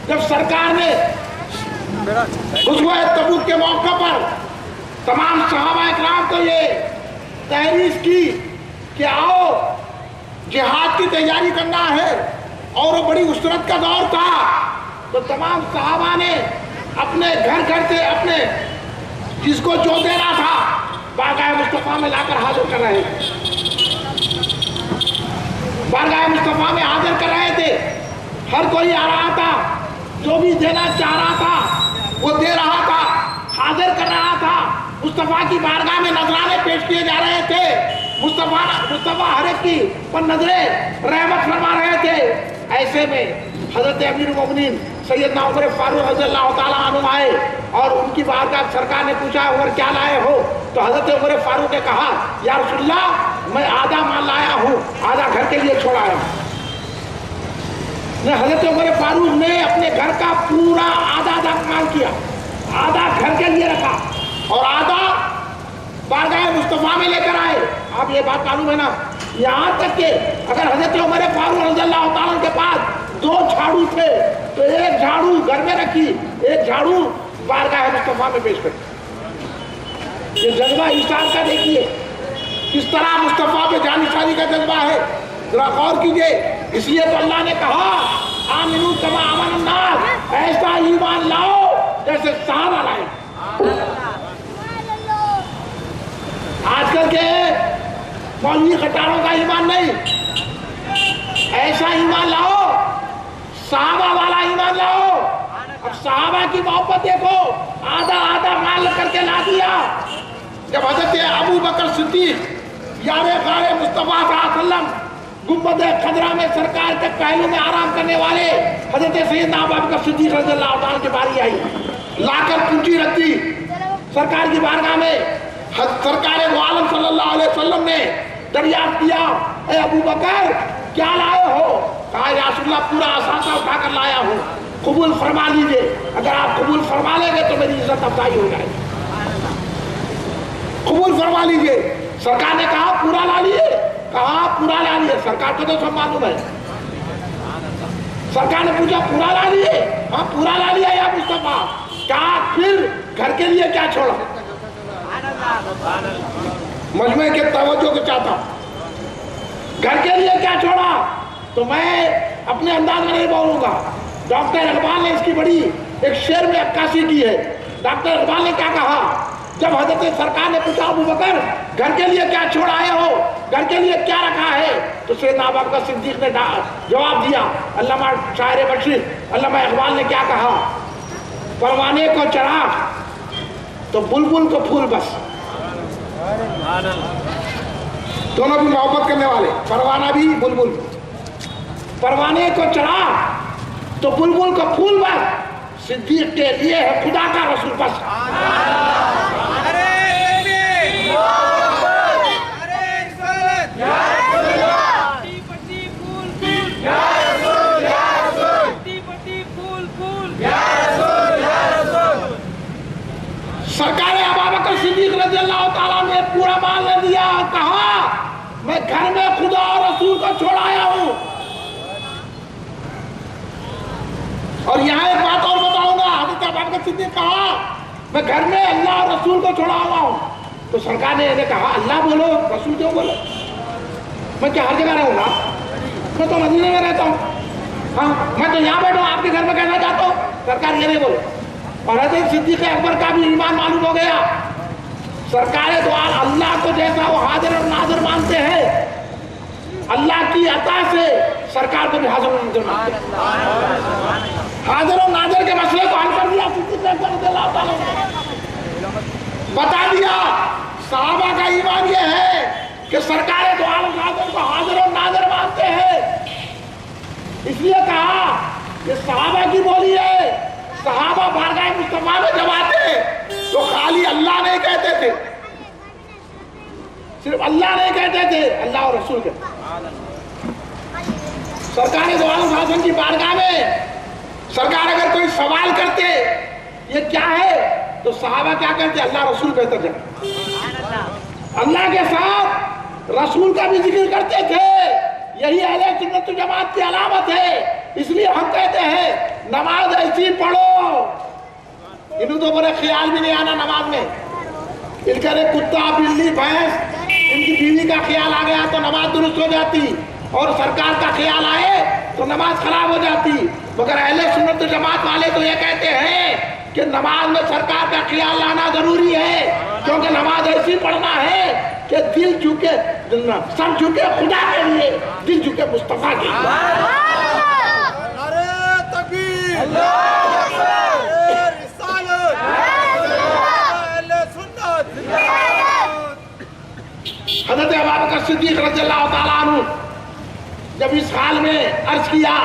جب سرکار نے غزوہ تبوک کے موقع پر تمام صحابہ اکرام کو یہ تحریض کی کہ آؤ جہاد کی تیاری کرنا ہے، اور وہ بڑی اسرت کا دور تھا، تو تمام صحابہ نے اپنے گھر سے اپنے جس کو جو دینا تھا بارگاہ مصطفیٰ میں لا کر حاضر کر رہے تھے. بارگاہ مصطفیٰ میں حاضر کر رہے تھے. ہر کوئی آ رہا تھا، جو بھی دینا چاہ رہا تھا وہ دے رہا تھا، حاضر کر رہا تھا. مصطفیٰ کی بارگاہ میں نذرانے پیش کیے جا رہے تھے. مصطفیٰ ہر ایک کی پر نظریں رحمت فرما رہے تھے. ایسے میں حضرت امیر المومنین سیدنا عمر فاروق رضی اللہ تعالیٰ عنہ آئے، اور ان کی بارگاہ سرکار نے پوچھا عمر کیا لائے ہو؟ تو حضرت عمر فاروق نے کہا یا رسول اللہ میں آدھا مال لایا ہوں، آدھا گھر کے لیے چھوڑ آیا ہوں. حضرت عمر فاروق نے اپنے گھر کا پورا آدھا مال کیا، آدھا گھر کے لیے رکھا اور آدھا بارگاہ مصطفیٰ میں لے کر آئے. آپ یہ بات معلوم ہے نا، یہاں تک کہ اگر حضرت عمر فاروق رضی اللہ تعالیٰ کے پاس 2 جھاڑو تھے تو ایک جھاڑو گھر میں رکھی، ایک جھاڑو بارگاہ مصطفیٰ میں پیش کری. یہ جذبہ ایثار کا دیکھیے کس طرح مصطفیٰ پہ جانشانی کا جذبہ ہے، ذرا غور کیجئے. اس لیے تو اللہ نے کہا آمنو کما آمن الناس، ایسا ایمان لاؤ جیسے صحابہ لائے. آج کل کے مولوی خٹاروں کا ایمان نہیں، ایسا ایمان لاؤ، صحابہ والا ایمان لاؤ. اب صحابہ کی محبت دیکھو، آدھا مال کر کے لا دیا. جب حضرت ابو بکر صدیق یار غار مصطفیٰ صلی اللہ علیہ وسلم گنبد خضرا میں سرکار کے پہلو میں آرام کرنے والے حضرت سیدنا ابو بکر صدیق رضی اللہ تعالیٰ کی باری آئی، لا کر پونچی رکھ دی سرکار کی بارگاہ میں. سرکار دو عالم صلی اللہ علیہ وسلم نے دریافت کیا اے ابو بکر کیا لائے ہو؟ کہا یا رسول اللہ پورا اثاثہ اٹھا کر لایا ہوں، قبول فرما لیجئے. اگر آپ قبول فرما لیں گے تو میری عزت افزائی ہو جائے گی، قبول فرما لیجئے. سرکار نے کہا پورا لا لیے، کہا پورا لا لیے. سرکار کو تو سب معلوم ہے. سرکار نے پوچھا پورا لا لیے؟ ہاں پورا لا لیا یا مصطفیٰ. کہا پھر گھر کے لیے کیا چھوڑا؟ مجمع کے توجہ کو چاہتا ہوں، گھر کے لیے کیا چھوڑا؟ تو میں اپنے انداز میں نہیں بولوں گا. ڈاکٹر اقبال نے اس کی بڑی ایک شعر میں عکاسی کی ہے. ڈاکٹر اقبال نے کیا کہا جب حضرت سرکار نے پوچھا ابو بکر گھر کے لیے کیا چھوڑ آئے ہو، گھر کے لیے کیا رکھا ہے؟ تو سیدنا ابو بکر صدیق نے جواب دیا. علامہ شاعر بشیر علامہ اقبال نے کیا کہا، پروانے کو چراغ تو بلبل کو پھول. بس دونوں بھی محبت کرنے والے، پروانہ بھی بلبل. پروانے کو چراغ تو بلبل کو پھول. بس صدیق کے لیے ہے خدا کا رسول. بس سرکار ابوبکر صدیق رضی اللہ تعالیٰ نے پورا مال لے دیا اور کہا میں گھر میں خدا اور رسول کو چھوڑایا ہوں. اور یہاں ایک بات اور بتاؤں گا، حضرت ابوبکر صدیق نے کہا میں گھر میں اللہ اور رسول کو چھوڑا ہوا ہوں. تو سرکار نے انہیں کہا اللہ بولو رسول کیوں بولو؟ میں کیا ہر جگہ رہوں گا؟ میں تو مدینے میں رہتا ہوں. ہاں میں تو یہاں بیٹھا ہوں، آپ کے گھر میں کہنا چاہتا ہوں. سرکار یہ نہیں بولے. اور حضرت صدیق اکبر کا بھی ایمان معلوم ہو گیا. سرکار دو عالم اللہ کو جیسا وہ حاضر اور ناظر مانتے ہیں، اللہ کی عطا سے سرکار کو بھی حاضر اور ناظر مانتے ہیں. حاضر اور ناظر کے مسئلے کو حل کر دیا صدیق اکبر رضی اللہ تعالیٰ نے. بتا دیا صحابہ کا ایمان یہ ہے کہ سرکار دو عالم حاضر کو حاضر اور ناظر مانتے ہیں. اس لیے کہا کہ صحابہ کی بولی ہے، صحابہ بارگاہ مصطفیٰ میں جب آتے تو خالی اللہ نہیں کہتے تھے، صرف اللہ نہیں کہتے تھے، اللہ اور رسول کہتے سرکار دو عالم حسن کی بارگاہ میں سرکار اگر کوئی سوال کرتے یہ کیا ہے تو صحابہ کیا کہتے؟ اللہ رسول بہتر جانے۔ اللہ کے ساتھ رسول کا بھی ذکر کرتے تھے، یہی اہل سنت و جماعت کی علامت ہے۔ اس لیے ہم کہتے ہیں نماز ایسی پڑھو، انہوں تو بڑے خیال بھی نہیں آنا نماز میں، ان کا کتا بلی بھینس ان کی بیوی کا خیال آ گیا تو نماز درست ہو جاتی، اور سرکار کا خیال آئے تو نماز خراب ہو جاتی۔ مگر اہل سنت و جماعت والے تو یہ کہتے ہیں کہ نماز میں سرکار کا خیال لانا ضروری ہے، کیونکہ نماز ایسی پڑھنا ہے کہ دل جھکے، سر جھکے خدا کے لیے، دل جھکے مصطفیٰ کے لیے۔
نعرہ تکبیر، نعرہ رسالت، اہل سنت۔
حضرت ابوبکر صدیق رضی اللہ تعالیٰ عنہ جب اس حال میں عرض کیا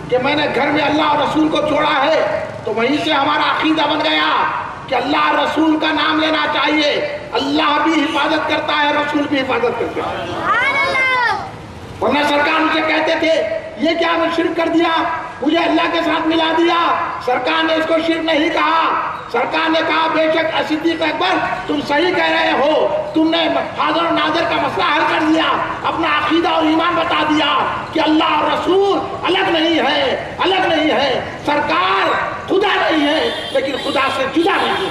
کہ میں نے گھر میں اللہ اور رسول کو چھوڑا ہے، تو وہیں سے ہمارا عقیدہ بن گیا کہ اللہ اور رسول کا نام لینا چاہیے، اللہ بھی حفاظت کرتا ہے، رسول بھی حفاظت کرتے ہیں۔ ورنہ سرکار مجھے کہتے تھے یہ کیا میں شرک کر دیا، مجھے اللہ کے ساتھ ملا دیا۔ سرکار نے اس کو شرک نہیں کہا، سرکار نے کہا بے شک صدیق اکبر تم صحیح کہہ رہے ہو، تم نے حاضر و ناظر کا مسئلہ حل کر دیا، اپنا عقیدہ اور ایمان بتا دیا کہ اللہ اور رسول الگ نہیں ہے، الگ نہیں ہے، سرکار خدا نہیں ہے لیکن خدا سے جدا نہیں ہے۔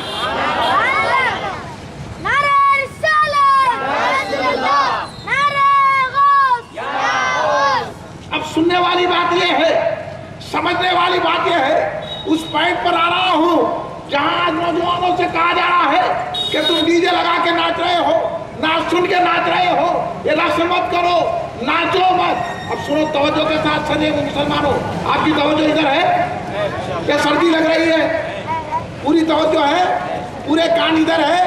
اب سننے والی بات یہ ہے، سمجھنے والی بات یہ ہے، اس پوائنٹ پر آ رہا ہوں جہاں آج نوجوانوں سے کہا جا رہا ہے کہ تم ڈی جے لگا کے ناچ رہے ہو، ناچ سن کے ناچ رہے ہو، یہ رقص مت کرو، ناچو مت۔ اب سنو توجہ کے ساتھ سجے ہوئے مسلمانوں، آپ کی توجہ ادھر ہے کہ سردی لگ رہی ہے، پوری توجہ ہے، پورے کان ادھر ہے،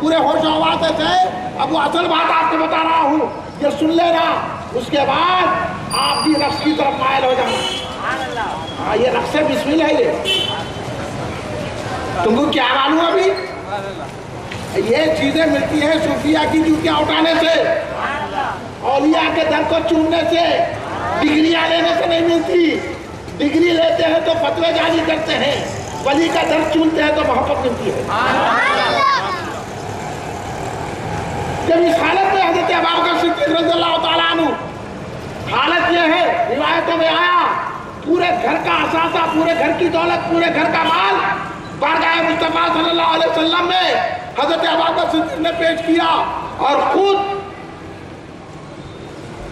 پورے ہوش و حواس سے۔ اب وہ اصل بات آپ کو بتا رہا ہوں، یہ سن لینا، اس کے بعد آپ بھی رقص کی طرف مائل ہو جانا۔ ہاں یہ رقص بسم ہے، یہ تم کو کیا معلوم ابھی؟ یہ چیزیں ملتی ہیں صوفیہ کی جوتیاں اٹھانے سے، اولیاء کے در کو چومنے سے، ڈگریاں لینے سے نہیں ملتی۔ ڈگری لیتے ہیں تو فتوے جاری کرتے ہیں، ولی کا در چومتے ہیں تو محبت ملتی ہے۔ جب اس حالت میں حضرت ابوبکر صدیق رضی اللہ تعالیٰ عنہ، حالت یہ ہے روایتوں میں آیا پورے گھر کا اثاثہ، پورے گھر کی دولت، پورے گھر کا مال بارگاہ مصطفیٰ صلی اللہ علیہ وسلم میں حضرت ابوبکر صدیق نے پیش کیا، اور خود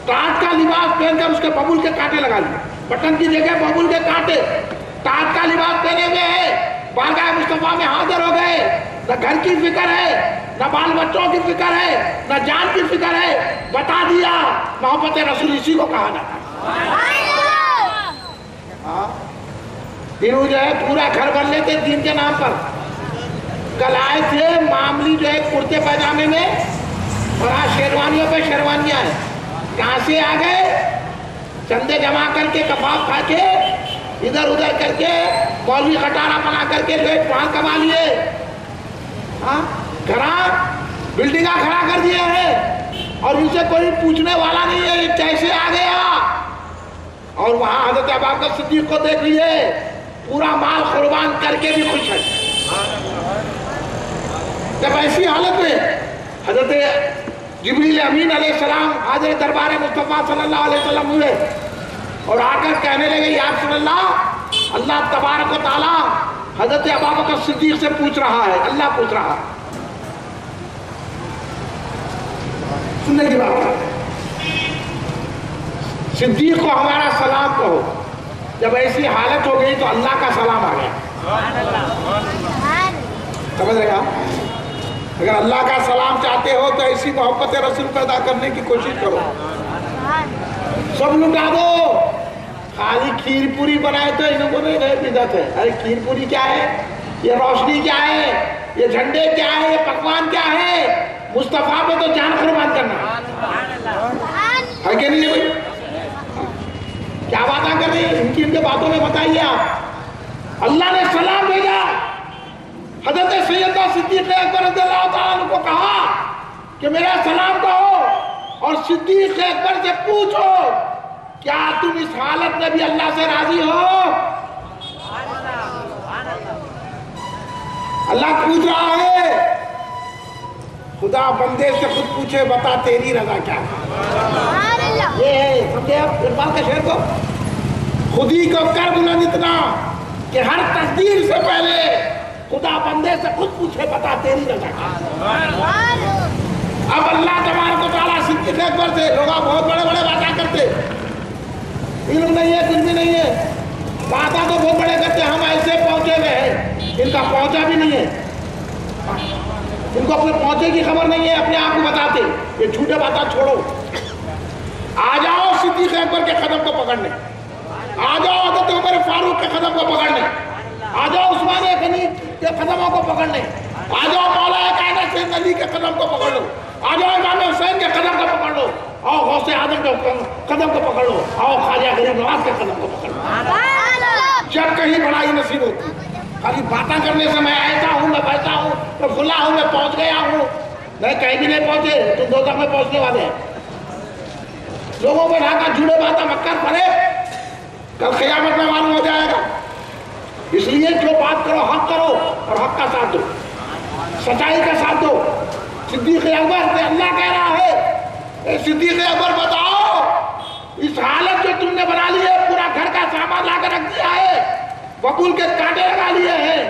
ٹاٹ کا لباس پہن کر اس کے ببول کے کانٹے لگا لیے، بٹن کی جگہ ببول کے کانٹے، ٹاٹ کا لباس پہنے ہوئے ہیں، بارگاہ مصطفیٰ میں حاضر ہو گئے۔ نہ گھر کی فکر ہے، نہ بال بچوں کی فکر ہے، نہ جان کی فکر ہے، بتا دیا محبت رسول اسی کو کہا جاتا ہے۔ انہوں جو ہے پورا گھر بن لیتے دین کے نام پر۔ کل آئے تھے معاملی جو ہے کرتے پاجامے میں، اور آج شیروانیوں پہ شیروانیاں ہیں، کہاں سے آ گئے؟ چندے جمع کر کے، کباب کھا کے، ادھر ادھر کر کے، مولوی خٹارہ بنا کر کے ریٹ وہاں کما لیے، گھراں بلڈنگاں کھڑا کر دیے ہیں، اور ان سے کوئی پوچھنے والا نہیں ہے یہ کیسے آ گیا۔ اور وہاں حضرت ابوبکر صدیق کو دیکھ لیے، پورا مال قربان کر کے بھی خوش ہے۔ جب ایسی حالت میں حضرت جبریل امین علیہ السلام حاضر دربار مصطفیٰ صلی اللہ علیہ وسلم ہوئے، اور آ کر کہنے لگے یا رسول اللہ، اللہ تبارک و تعالیٰ حضرت ابوبکر صدیق سے پوچھ رہا ہے، اللہ پوچھ رہا ہے۔ سننے کی بات، صدیق کو ہمارا سلام کہو۔ جب ایسی حالت ہو گئی تو اللہ کا سلام آ گیا، سمجھ رہے آپ؟ اگر اللہ کا سلام چاہتے ہو تو ایسی محبت رسول پیدا کرنے کی کوشش کرو، سب لٹا دو۔ خالی کھیر پوری بنائے تو انہوں کو نہیں رہے بدعت ہے۔ ارے کھیر پوری کیا ہے؟ یہ روشنی کیا ہے؟ یہ جھنڈے کیا ہے؟ یہ پکوان کیا ہے؟ مصطفیٰ پہ تو جان قربان کرنا ہے کہ نہیں بھائی؟ کیا باتیں کر رہی ہیں؟ کے باتوں میں بتائیے آپ. اللہ نے سلام بھیجا, حضرت سیدنا صدیق اکبر رضی اللہ تعالیٰ عنہ کو کہا کہ میرا سلام کہو اور صدیق اکبر سے پوچھو کیا تم اس حالت میں بھی اللہ سے راضی ہو؟ اللہ پوچھ رہا ہے. خدا بندے سے خود پوچھے بتا تیری رضا کیا ہے. یہ ہے سمجھے آپ اقبال کے شعر کو, خود ہی کو کر بلند اتنا کہ ہر تقدیر سے پہلے خدا بندے سے خود پوچھے بتا تیری رضا کیا ہے. اب اللہ تبارک و تعالیٰ صدیق اکبر سے لوگ بہت بڑے بڑے باتیں کرتے, علم نہیں ہے کچھ بھی نہیں ہے, باتیں تو بہت بڑے کرتے, ہم ایسے پہنچے ہوئے ہیں ان کا پہنچا بھی نہیں ہے, ان کو اپنے پہنچے کی خبر نہیں ہے, اپنے آپ کو بتاتے. یہ جھوٹے باتیں چھوڑو, آ جاؤ صدیق اکبر کے قدم کو پکڑنے, آ جاؤ حضرت عمر فاروق کے قدم کو پکڑنے, آ جاؤ عثمان غنی کے قدموں کو پکڑنے, آ جاؤ مولا کائنات سید علی کے قدم کو پکڑ لو, آ جاؤ امام حسین کے قدم کو پکڑ لو, آؤ غوث اعظم کے قدم کو پکڑ لو, آؤ خواجہ غریب نواز کے قدم کو پکڑ لو. جب کہیں بڑائی نصیب ہوتی, خالی باتیں کرنے سے میں ایسا ہوں, میں ویسا ہوں, میں فلاں ہوں, میں پہنچ گیا ہوں, نہیں کہیں بھی نہیں پہنچے, تم دوزخ میں پہنچنے والے ہیں. لوگوں کو ڈھا کر جھوٹے باتیں مت کر پڑے, کل قیامت میں معلوم ہو جائے گا. اس لیے جو بات کرو حق کرو اور حق کا ساتھ دو, سچائی کا ساتھ دو. صدیق اکبر سے اللہ کہہ رہا ہے, صدیق اکبر بتاؤ اس حالت جو تم نے بنا لی ہے, پورا گھر کا سامان لا کر رکھ دیا ہے, ببول کے کانٹے لگا لیے ہیں,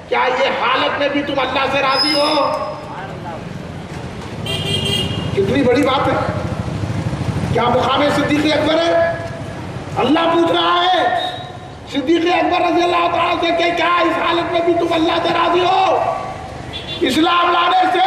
کیا یہ حالت میں بھی تم اللہ سے راضی ہو؟ کتنی بڑی بات ہے, کیا مقام صدیق اکبر ہے. اللہ پوچھ رہا ہے صدیق اکبر رضی اللہ تعالیٰ سے کہ کیا اس حالت میں بھی تم اللہ سے راضی ہو؟ اسلام لانے سے